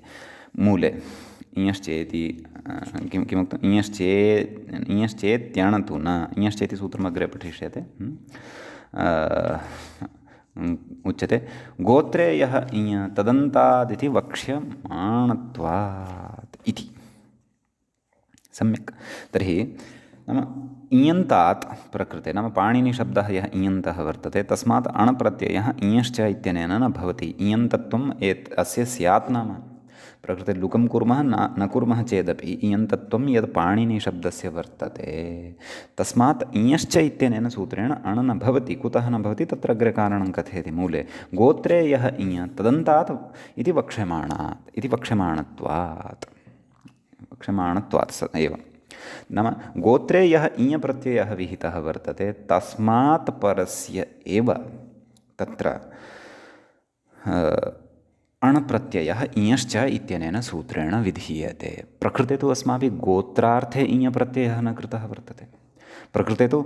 मूले इयश्चेति किमुक्तम् इयश्चेत्यण् तु न इयश्चेति सूत्रम् अग्रे पठिष्यते उच्यते गोत्रे यः इय तदन्तादिति वक्ष्यमाणत्वात् इति सम्यक् तर्हि नाम इयन्तात् प्रकृते नाम पाणिनिशब्दः यः इयन्तः वर्तते तस्मात् अण् प्रत्ययः इयश्च इत्यनेन न भवति इयन्तत्वम् अस्य स्यात् नाम प्रकृते लुकं कुर्मः न कुर्मः चेदपि इयन्तत्वं यद् पाणिनिशब्दस्य वर्तते तस्मात् इयश्च इत्यनेन सूत्रेण अण् न भवति कुतः न भवति तत्र अग्रे कारणं कथयति मूले गोत्रे यः इय तदन्तात् इति वक्ष्यमाणत्वात् स एव नाम गोत्रे यः इय प्रत्ययः विहितः वर्तते तस्मात् परस्य एव तत्र अण् प्रत्ययः इयश्च इत्यनेन सूत्रेण विधीयते प्रकृते तु अस्माभिः गोत्रार्थे इय प्रत्ययः न कृतः वर्तते प्रकृते तु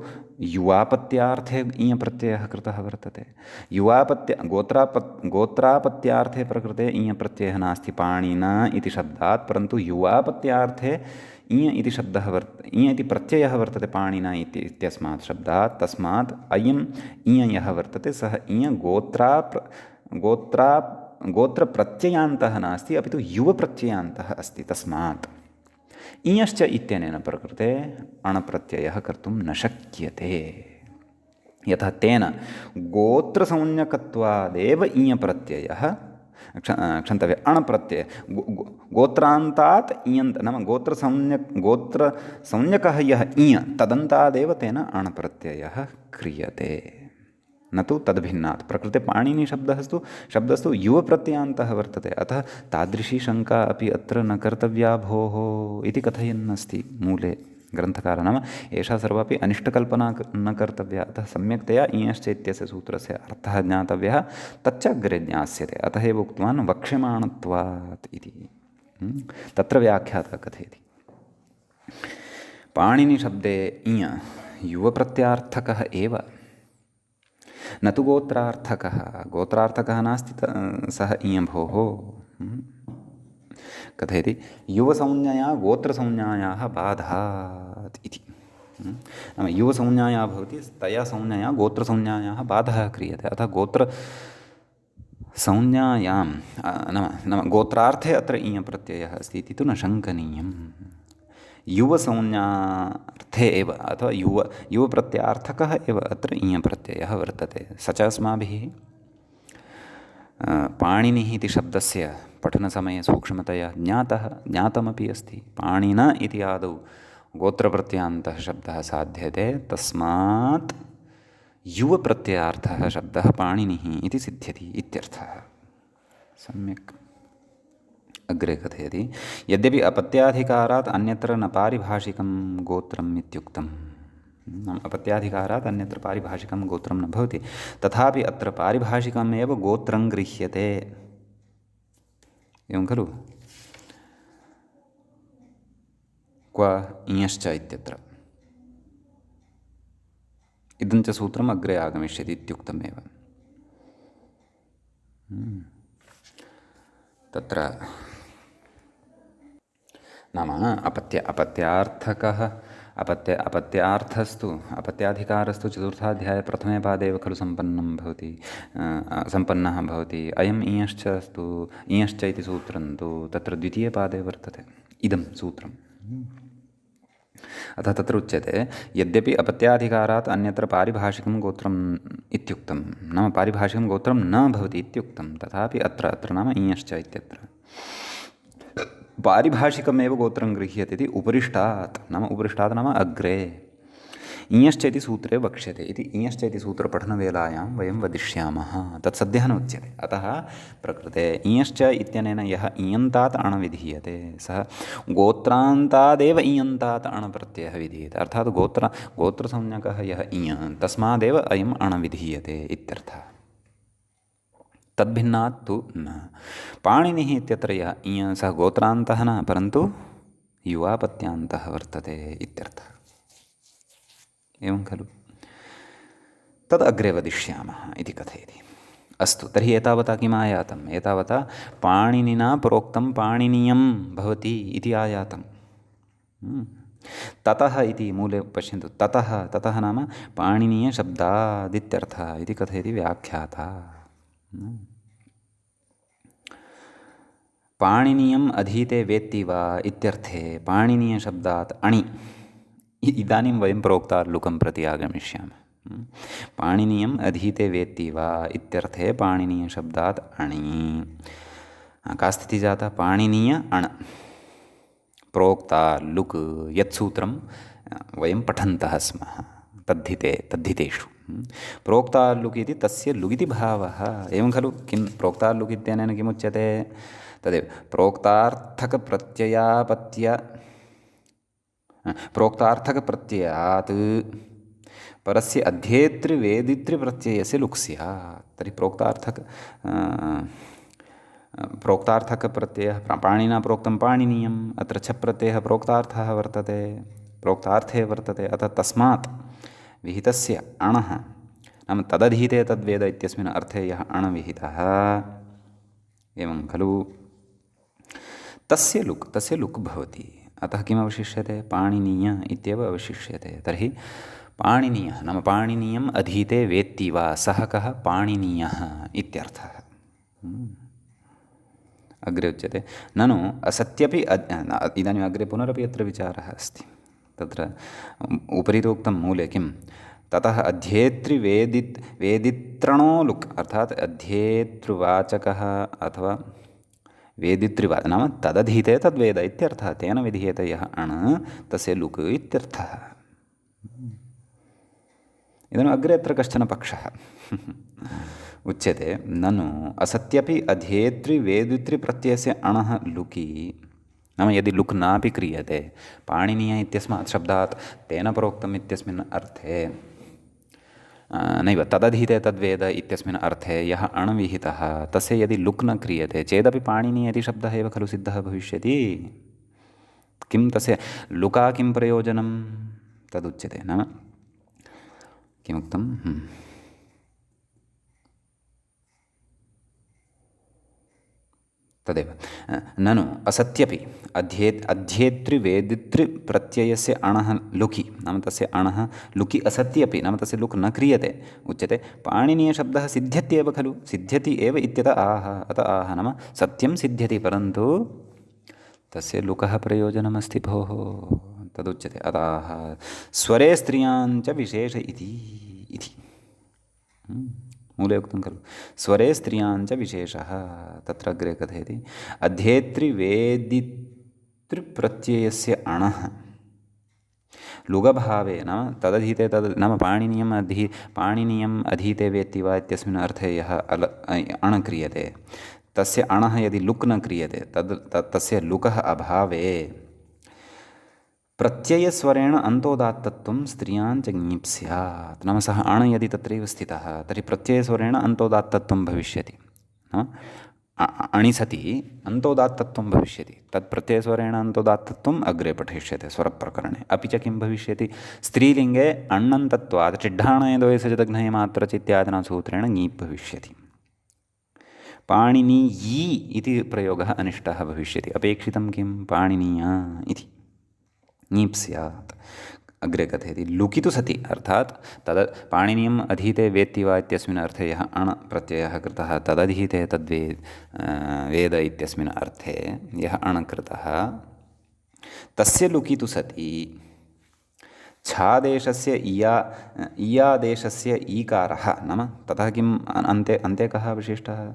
युवापत्यार्थे इय प्रत्ययः कृतः वर्तते गोत्रापत्यार्थे प्रकृते इय प्रत्ययः नास्ति पाणिना इति शब्दात् परन्तु युवापत्यार्थे इय इति शब्दः इय इति प्रत्ययः वर्तते पाणिना इत्यस्मात् शब्दात् तस्मात् अयम् इय यः वर्तते सः इय गोत्रप्रत्ययान्तः नास्ति अपि तु युवप्रत्ययान्तः अस्ति तस्मात् इयश्च इत्यनेन प्रकृते अण् प्रत्ययः कर्तुं न शक्यते यतः तेन गोत्रसंज्ञकत्वादेव इय प्रत्ययः क्षन्तव्य अण् प्रत्ययः गोत्रान्तात् इयन्त नाम गोत्रसंज्ञकः यः इय तदन्तादेव तेन अण् प्रत्ययः क्रियते न तु तद्भिन्नात् प्रकृते शब्दस्तु युवप्रत्ययान्तः वर्तते अतः तादृशी शङ्का अपि अत्र न कर्तव्या भोः इति कथयन्नस्ति मूले ग्रन्थकारः नाम एषा सर्वापि अनिष्टकल्पना न कर्तव्या अतः सम्यक्तया इयश्च इत्यस्य सूत्रस्य अर्थः ज्ञातव्यः तच्च अग्रे ज्ञास्यते अतः एव उक्तवान् वक्ष्यमाणत्वात् इति तत्र व्याख्यातः कथयति पाणिनिशब्दे इय युवप्रत्यार्थकः एव न तु गोत्रार्थकः नास्ति सः इयं भोः कथयति युवसंज्ञया गोत्रसंज्ञायाः बाधात् इति नाम युवसंज्ञाया भवति तया संज्ञया गोत्रसंज्ञायाः बाधः क्रियते अतः गोत्रसंज्ञायां नाम गोत्रार्थे अत्र इयं प्रत्ययः अस्ति इति तु न शङ्कनीयम् युवसंज्ञार्थे एव अथवा युवप्रत्यार्थकः एव अत्र इय प्रत्ययः वर्तते स च अस्माभिः पाणिनिः इति शब्दस्य पठनसमये सूक्ष्मतया ज्ञातमपि अस्ति पाणिन इति आदौ गोत्रप्रत्ययान्तः शब्दः साध्यते तस्मात् युवप्रत्ययार्थः शब्दः पाणिनिः इति सिद्ध्यति इत्यर्थः सम्यक् अग्रे कथयति यद्यपि अपत्याधिकारात् अन्यत्र न पारिभाषिकं गोत्रम् इत्युक्तम् अपत्याधिकारात् अन्यत्र पारिभाषिकं गोत्रं न भवति तथापि अत्र पारिभाषिकमेव गोत्रं गृह्यते एवं खलु क्व इयश्च इत्यत्र इदं च सूत्रम् अग्रे आगमिष्यति इत्युक्तमेव तत्र नाम अपत्याधिकारस्तु चतुर्थाध्याये प्रथमे पादे एव खलु सम्पन्नः भवति अयम् इयश्च इति सूत्रं तु तत्र द्वितीयपादे वर्तते इदं सूत्रम् अतः तत्र उच्यते यद्यपि अपत्याधिकारात् अन्यत्र पारिभाषिकं गोत्रम् इत्युक्तं नाम पारिभाषिकं गोत्रं न भवति इत्युक्तं तथापि अत्र नाम इयश्च इत्यत्र पारिभाषिकमेव गोत्रं गृह्यते इति उपरिष्टात् नाम अग्रे इयश्च इति सूत्रे वक्ष्यते इति इयश्च इति सूत्रपठनवेलायां वयं वदिष्यामः। तत् सद्यः न उच्यते। अतः प्रकृते इयश्च इत्यनेन यः इयन्तात् अण् विधीयते सः गोत्रान्तादेव इयन्तात् अण् प्रत्ययः विधीयते। अर्थात् गोत्रसंज्ञकः यः इय तस्मादेव अयम् अण् विधीयते इत्यर्थः। तद्भिन्नात् तु न। पाणिनिः इत्यत्र यः इय सः गोत्रान्तः न परन्तु युवापत्यान्तः वर्तते इत्यर्थः। एवं खलु? तद् अग्रे वदिष्यामः इति कथयति। अस्तु, तर्हि एतावता किम् आयातम्? एतावता पाणिनिना प्रोक्तं पाणिनीयं भवति इति आयातम्। ततः इति मूले पश्यन्तु। ततः नाम पाणिनीयशब्दादित्यर्थः इति कथयति व्याख्याता। पाणिनीयम् अधीते वेत्ति वा इत्यर्थे पाणिनीयशब्दात् अणि इदानीं वयं प्रोक्ताल्लुकं प्रति आगमिष्यामः। पाणिनीयम् अधीते वेत्ति वा इत्यर्थे पाणिनीयशब्दात् अणि का स्थितिः जाता? पाणिनीय अण् प्रोक्ताल्लुक् यत् सूत्रं वयं पठन्तः स्मः तद्धितेषु। प्रोक्ताल्लुक् इति तस्य लुगिति भावः। एवं खलु? किं प्रोक्ताल्लुक् इत्यनेन किमुच्यते? तदेव प्रोक्तार्थकप्रत्ययात् परस्य अध्येतृवेदितृप्रत्ययस्य लुक् स्यात्। तर्हि प्रोक्तार्थकप्रत्ययः पाणिना प्रोक्तं पाणिनीयम्, अत्र छ प्रत्ययः प्रोक्तार्थः वर्तते, प्रोक्तार्थे वर्तते। अतः तस्मात् विहितस्य अणः नाम तदधीते तद्वेद इत्यस्मिन् अर्थे यः अण् विहितः, एवं खलु? तस्य लुक् भवति। अतः किमवशिष्यते? पाणिनीय इत्येव अवशिष्यते। तर्हि पाणिनीयः नाम पाणिनीयम् अधीते वेत्ति वा सः कः? पाणिनीयः इत्यर्थः। अग्रे उच्यते ननु असत्यपि इदानीम् अग्रे पुनरपि अत्र विचारः अस्ति। तत्र उपरि उक्तं मूले किं? ततः वेदित्रणो लुक् अर्थात् अध्येतृवाचकः अथवा वेदितृवाद नाम तदधीते तद्वेद इत्यर्थः। तेन विधीयते यः अण् तस्य लुक् इत्यर्थः। इदानीम् अग्रे अत्र कश्चन पक्षः उच्यते ननु असत्यपि अध्येतृवेदितृप्रत्ययस्य अणः लुकि नाम यदि लुक् नापि क्रियते पाणिनीय इत्यस्मात् शब्दात् तेन प्रोक्तम् इत्यस्मिन् अर्थे नैव तदधीते तद्वेद इत्यस्मिन् अर्थे यः अण् विहितः तस्य यदि लुक् न क्रियते चेदपि पाणिनीय इति शब्दः एव खलु सिद्धः भविष्यति। किं तस्य लुका किं प्रयोजनं? तदुच्यते नाम किमुक्तं? तदेव ननु असत्यपि अध्येतृवेदितृप्रत्ययस्य अणः लुकि नाम तस्य अणः लुकि असत्यपि नाम तस्य लुक् न क्रियते उच्यते पाणिनीयशब्दः सिद्ध्यत्येव खलु? सिद्ध्यति एव इत्यत आह। अत आह नाम सत्यं सिद्ध्यति परन्तु तस्य लुकः प्रयोजनमस्ति भोः। तदुच्यते अतः स्वरे स्त्रियाञ्च विशेष इति मूले उक्तं खलु स्वरे स्त्रियाञ्च विशेषः। तत्र अग्रे कथयति अध्येतृवेदितृप्रत्ययस्य अणः लुगभावे नाम तदधीते तद् नाम पाणिनीयम् अधीते वेत्ति वा इत्यस्मिन् अर्थे यः अण् क्रियते तस्य अणः यदि लुक् न क्रियते तस्य लुकः अभावे प्रत्ययस्वरेण अन्तोदात्तत्वं स्त्रियाञ्च ङीप् स्यात्। नाम सः अण् यदि तत्रैव स्थितः तर्हि प्रत्ययस्वरेण अन्तोदात्तत्वं भविष्यति। अणि सति अन्तोदात्तत्वं भविष्यति। तत् प्रत्ययस्वरेण अन्तोदात्तत्वम् अग्रे पठिष्यते स्वरप्रकरणे। अपि च किं भविष्यति? स्त्रीलिङ्गे अण्णन्तत्वात् चिड्ढाणयद्वयसजदघ्नये मात्रचित्यादिना सूत्रेण ङीप् भविष्यति। पाणिनीयी इति प्रयोगः अनिष्टः भविष्यति। अपेक्षितं किं? पाणिनीय इति ङीप् स्यात्। अग्रे कथयति लुकि तु सति अर्थात् तद् पाणिनीयम् अधीते वेत्ति वा इत्यस्मिन् अर्थे यः अण् प्रत्ययः कृतः तदधीते वेद इत्यस्मिन् अर्थे यः अण् कृतः तस्य लुकि तु सति छादेशस्य इयादेशस्य ईकारः नाम ततः किम् अन्ते कः विशिष्टः?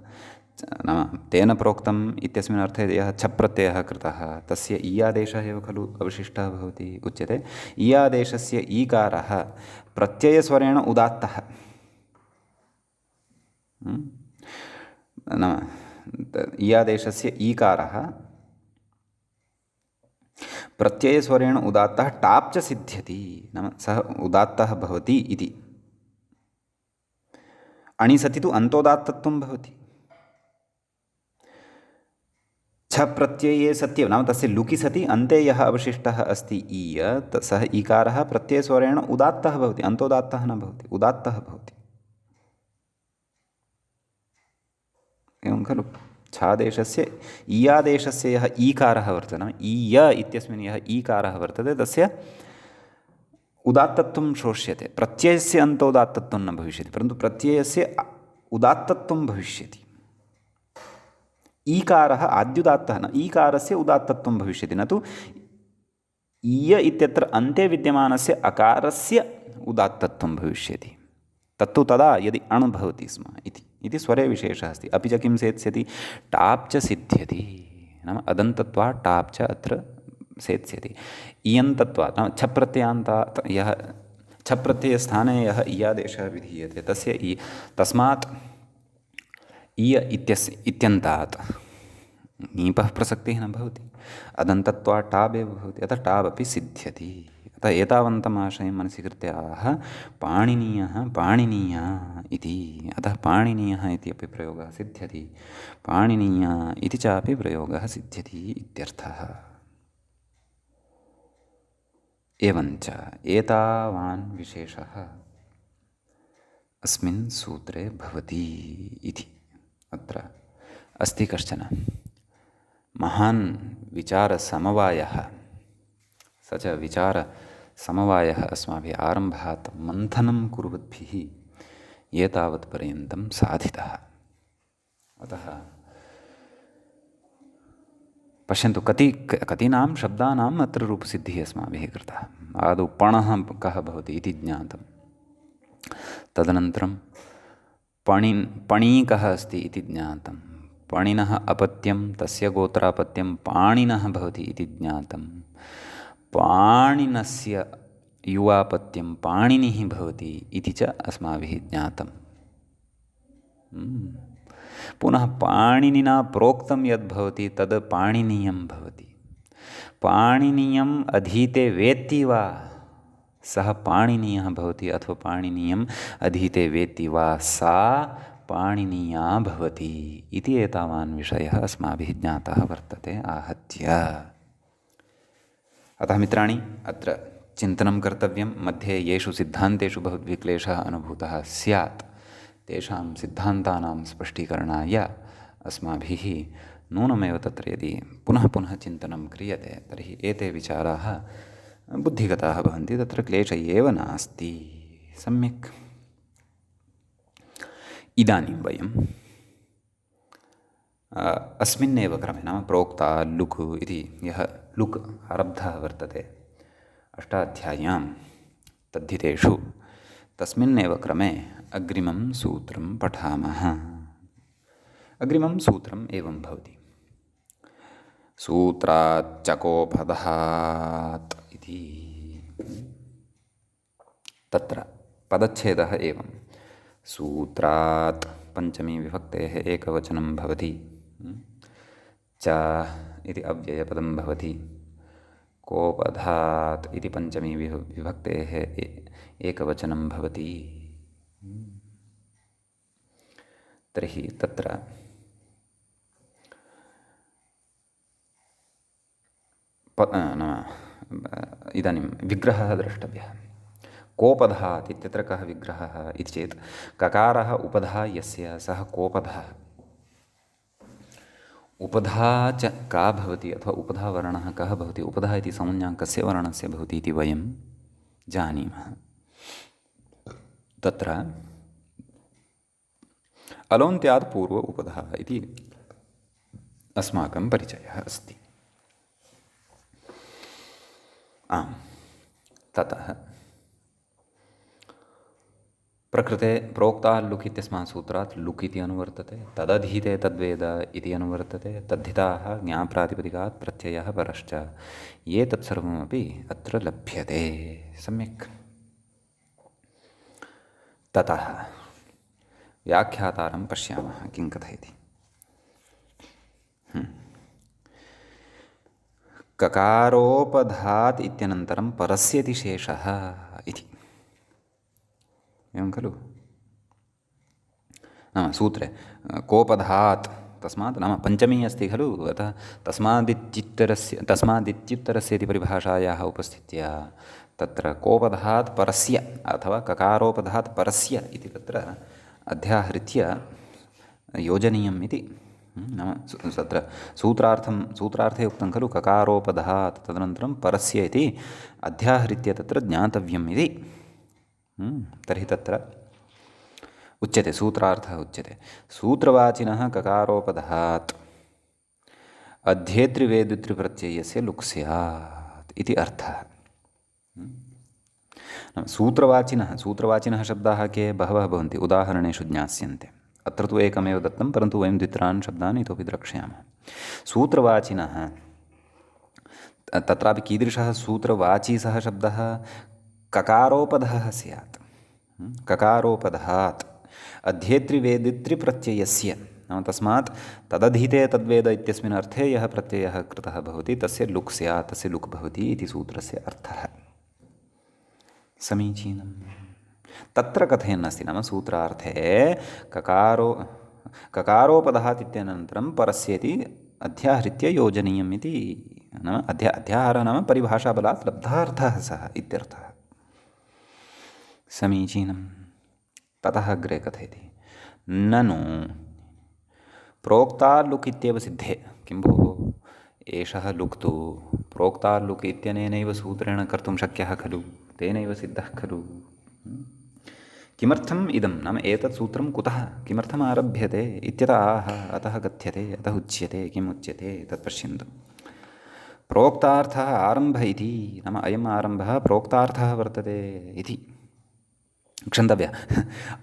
नाम तेन प्रोक्तम् इत्यस्मिन् अर्थे यः छप्रत्ययः कृतः तस्य ईयादेशः एव खलु अवशिष्टः भवति उच्यते। ईयादेशस्य ईकारः प्रत्ययस्वरेण उदात्तः। नाम ईयादेशस्य ईकारः प्रत्ययस्वरेण उदात्तः टाप् च सिद्ध्यति। नाम सः उदात्तः भवति इति। अणि सति तु अन्तोदात्तत्वं भवति। छ प्रत्यये सत्यं नाम तस्य लुकि सति अन्ते यः अवशिष्टः अस्ति ईय सः ईकारः प्रत्ययस्वरेण उदात्तः भवति, अन्तोदात्तः न भवति, उदात्तः भवति। एवं खलु छादेशस्य ईयादेशस्य यः ईकारः वर्तते, नाम ईय इत्यस्मिन् यः ईकारः वर्तते तस्य उदात्तत्वं शोष्यते। प्रत्ययस्य अन्तोदात्तत्वं न भविष्यति, परन्तु प्रत्ययस्य उदात्तत्वं भविष्यति। ईकारः आद्युदात्तः न, ईकारस्य उदात्तत्वं भविष्यति, न तु ईय इत्यत्र अन्ते विद्यमानस्य अकारस्य उदात्तत्वं भविष्यति। तत्तु तदा यदि अण् भवति स्म इति स्वरे विशेषः अस्ति। अपि च किं सेत्स्यति, टाप् च सिद्ध्यति। नाम अदन्तत्वात् टाप् च अत्र सेत्स्यति। इयन्तत्वात् नाम छप्रत्ययान्तात् यः छप्रत्ययस्थाने यः ईयादेशः विधीयते तस्य तस्मात् ईय इत्यन्तात् नीपः प्रसक्तिः न भवति, अदन्तत्वात् टाब् एव भवति, अतः टाब् अपि सिद्ध्यति। अतः एतावन्तम् आशयं मनसि कृत्य आह पाणिनीयः पाणिनीया इति। अतः पाणिनीयः इति अपि प्रयोगः सिद्ध्यति, पाणिनीया इति चापि प्रयोगः सिद्ध्यति इत्यर्थः। एवञ्च एतावान् विशेषः अस्मिन् सूत्रे भवति इति। अत्र अस्ति कश्चन महान् विचारसमवायः। स च विचारसमवायः अस्माभिः आरम्भात् मन्थनं कुर्वद्भिः एतावत्पर्यन्तं साधितः। अतः पश्यन्तु कतीनां शब्दानाम् अत्र रूपसिद्धिः अस्माभिः कृता। आदौ पणः कः भवति इति ज्ञातं, तदनन्तरं पणी कः अस्ति इति ज्ञातं, पणिनः अपत्यं तस्य गोत्रापत्यं पाणिनः भवति इति ज्ञातं, पाणिनस्य युवापत्यं पाणिनिः भवति इति च अस्माभिः ज्ञातं। पुनः पाणिनिना प्रोक्तं यद् भवति तद् पाणिनीयं भवति। पाणिनीयम् अधीते वेत्ति वा सः पाणिनीयः भवति, अथवा पाणिनीयम् अधीते वेत्ति वा सा पाणिनीया भवति इति एतावान् विषयः अस्माभिः ज्ञातः वर्तते आहत्य। अतः मित्राणि अत्र चिन्तनं कर्तव्यं। मध्ये येषु सिद्धान्तेषु भवद्भिः क्लेशः अनुभूतः स्यात् तेषां सिद्धान्तानां स्पष्टीकरणाय अस्माभिः नूनमेव तत्र यदि पुनः पुनः चिन्तनं क्रियते तर्हि एते विचाराः बुद्धिगताः भवन्ति, तत्र क्लेशः एव नास्ति। सम्यक्। इदानीं वयं अस्मिन्नेव क्रमे नाम प्रोक्ता लुक् इति यः लुक् आरब्धः वर्तते अष्टाध्याय्यां तद्धितेषु तस्मिन्नेव क्रमे अग्रिमं सूत्रं पठामः। अग्रिमं सूत्रम् एवं भवति। सूत्राच्चकोपधात् इति। तत्र पदच्छेदः एवं सूत्रात् पञ्चमी विभक्तेः एकवचनं भवति, च इति अव्ययपदं भवति, कोपधात् इति पञ्चमी विभक्तेः एकवचनं भवति। तर्हि तत्र इदानीं विग्रहः द्रष्टव्यः। कोपधात् इत्यत्र कः विग्रहः इति चेत् ककारः उपधा यस्य सः कोपधः। उपधा च का भवति अथवा उपधावर्णः कः भवति, उपधा इति संज्ञा कस्य वर्णस्य भवति इति वयं जानीमः। तत्र अलोन्त्यात् पूर्व उपधा इति अस्माकं परिचयः अस्ति। आम्, ततः प्रकृते प्रोक्ता लुक् इत्यस्मात् सूत्रात् लुक् इति अनुवर्तते, तदधीते तद्वेद इति अनुवर्तते, तद्धिताः ज्ञाप्रातिपदिकात् प्रत्ययः परश्च, ये तत्सर्वमपि अत्र लभ्यते। सम्यक्। ततः व्याख्यातारं पश्यामः किं कथयति। ककारोपधात् इत्यनन्तरं परस्यति शेषः इति, एवं खलु। नाम सूत्रे कोपधात् तस्मात् नाम पञ्चमी अस्ति खलु, अतः तस्मादित्युत्तरस्य इति परिभाषायाः उपस्थित्या तत्र कोपधात् परस्य अथवा ककारोपधात् परस्य इति तत्र अध्याहृत्य योजनीयम् इति। नाम तत्र सूत्रार्थे उक्तं खलु ककारोपधात् तदनन्तरं परस्य इति अध्याहृत्य तत्र ज्ञातव्यम् इति। तर्हि तत्र उच्यते, सूत्रार्थः उच्यते, सूत्रवाचिनः ककारोपधात् अध्येतृवेदितृप्रत्ययस्य लुक् स्यात् इति अर्थः। सूत्रवाचिनः शब्दाः के बहवः भवन्ति, उदाहरणेषु ज्ञास्यन्ते। अत्र तु एकमेव दत्तं, परन्तु वयं द्वित्रान् शब्दान् इतोपि द्रक्ष्यामः। सूत्रवाचिनः तत्रापि कीदृशः सूत्रवाची सः शब्दः, ककारोपधः स्यात्। ककारोपधात् अध्येतृवेदितृप्रत्ययस्य, नाम तस्मात् तदधीते तद्वेद इत्यस्मिन् अर्थे यः प्रत्ययः कृतः भवति तस्य लुक् स्यात्, तस्य लुक् भवति इति सूत्रस्य अर्थः। समीचीनं। तत्र कथयन्नस्ति, नाम सूत्रार्थे ककारोपधात् इत्यनन्तरं परस्येति अध्याहृत्य योजनीयम् इति, नाम अध्याहारः नाम परिभाषाबलात् लब्धार्थः सः इत्यर्थः। समीचीनं। ततः अग्रे कथयति, ननु प्रोक्ता लुक् इत्येव सिद्धे। किं भोः, एषः लुक् तु प्रोक्ता लुक् इत्यनेनैव सूत्रेण कर्तुं शक्यः खलु, तेनैव सिद्धः खलु। किमर्थम् इदं, नाम एतत् सूत्रं कुतः किमर्थम् आरभ्यते इत्यतः अतः कथ्यते, अतः उच्यते। किम् उच्यते तत् पश्यन्तु। प्रोक्तार्थः आरम्भः इति, नाम अयम् आरम्भः प्रोक्तार्थः वर्तते इति क्षन्तव्यः।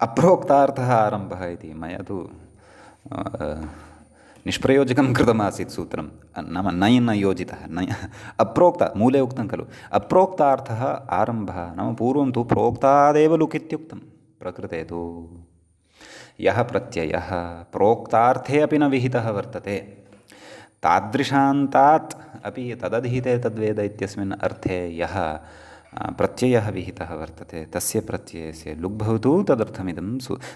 अप्रोक्तार्थः आरम्भः इति मया तु निष्प्रयोजकं कृतमासीत् सूत्रं, नाम नञ् न योजितः। अप्रोक्त, मूले उक्तं खलु अप्रोक्तार्थः आरम्भः, नाम पूर्वं तु प्रोक्तादेव लुक् इत्युक्तं। प्रकृते तु यः प्रत्ययः प्रोक्तार्थे अपि न विहितः वर्तते, तादृशान्तात् अपि तदधीते तद्वेद इत्यस्मिन् अर्थे यः प्रत्ययः विहितः वर्तते तस्य प्रत्ययस्य लुक् भवतु,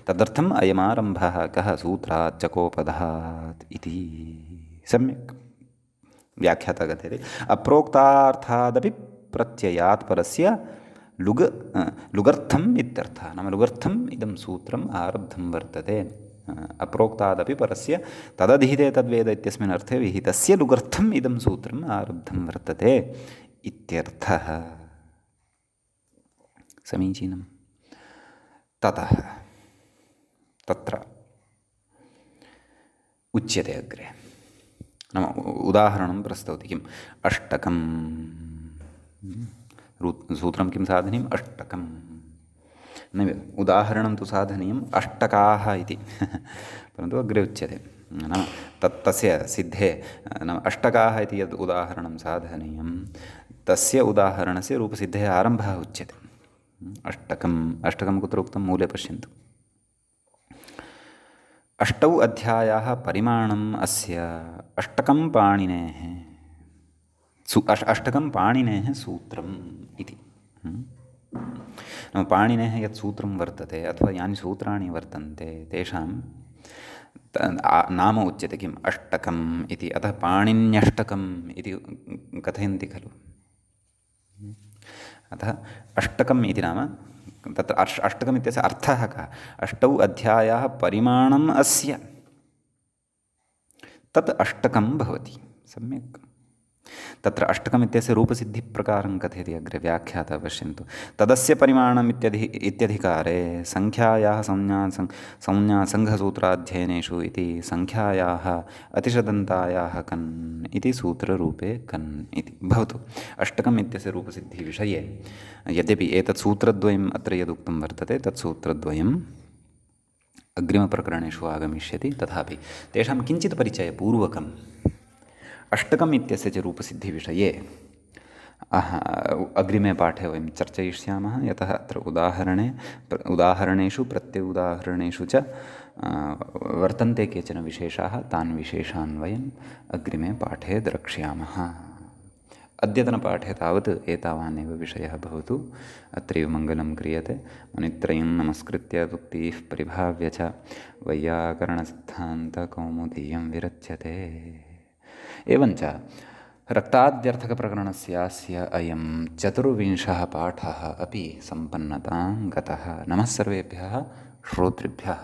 तदर्थम् अयमारम्भः कः, सूत्रात् चकोपधात् इति। सम्यक् व्याख्याता कथयति, अप्रोक्तार्थादपि प्रत्ययात् परस्य लुगर्थम् इत्यर्थः। नाम लुगर्थम् इदं सूत्रम् आरब्धं वर्तते। अप्रोक्तादपि परस्य तदधीते तद्वेद इत्यस्मिन् अर्थे विहितस्य लुगर्थम् इदं सूत्रम् आरब्धं वर्तते इत्यर्थः। समीचीनं। ततः तत्र उच्यते अग्रे, नाम उदाहरणं प्रस्तौति। किम्, अष्टकं सूत्रं किं साधनीयम्, अष्टकं नैव, उदाहरणं तु साधनीयम् अष्टकाः इति परन्तु अग्रे उच्यते, नाम तस्य सिद्धे, नाम अष्टकाः इति यद् उदाहरणं साधनीयं तस्य उदाहरणस्य रूपसिद्धेः आरम्भः उच्यते। अष्टकं कुत्र उक्तं, मूले पश्यन्तु। अष्टौ अध्यायाः परिमाणम् अस्य अष्टकं पाणिनेः अष्टकं पाणिनेः सूत्रम् इति। पाणिनेः यत् सूत्रं वर्तते अथवा यानि सूत्राणि वर्तन्ते तेषां नाम उच्यते। किम्, अष्टकम् इति। अतः पाणिन्यष्टकम् इति कथयन्ति खलु। अतः अष्टकम् इति नाम तत्र अष्टकम् इत्यस्य अर्थः कः, अष्टौ अध्यायाः परिमाणम् अस्य तत् अष्टकं भवति। सम्यक्। तत्र अष्टकम् इत्यस्य रूपसिद्धिप्रकारं कथयति अग्रे व्याख्यातः पश्यन्तु। तदस्य परिमाणम् इत्यधिकारे सङ्ख्यायाः संज्ञासङ्घसूत्राध्ययनेषु इति सङ्ख्यायाः अतिशदन्तायाः कन् इति सूत्ररूपे कन् इति भवतु। अष्टकम् इत्यस्य रूपसिद्धिविषये यद्यपि एतत् सूत्रद्वयम् अत्र यदुक्तं वर्तते तत् सूत्रद्वयम् अग्रिमप्रकरणेषु आगमिष्यति, तथापि तेषां किञ्चित् परिचयपूर्वकम् अष्टकम् इत्यस्य च रूपसिद्धिविषये अग्रिमे पाठे वयं चर्चयिष्यामः, यतः अत्र उदाहरणेषु प्रत्युदाहरणेषु च वर्तन्ते केचन विशेषाः, तान् विशेषान् वयम् अग्रिमे पाठे द्रक्ष्यामः। अद्यतनपाठे तावत् एतावानेव विषयः भवतु। अत्रैव मङ्गलं क्रियते। मुनित्रयं नमस्कृत्य तुक्तिः परिभाव्य च वैयाकरणसिद्धान्तकौमुदीयं विरच्यते। एवञ्च रक्ताद्यर्थकप्रकरणस्यास्य अयं 24 पाठः अपि सम्पन्नतां गतः। नमः सर्वेभ्यः श्रोतृभ्यः।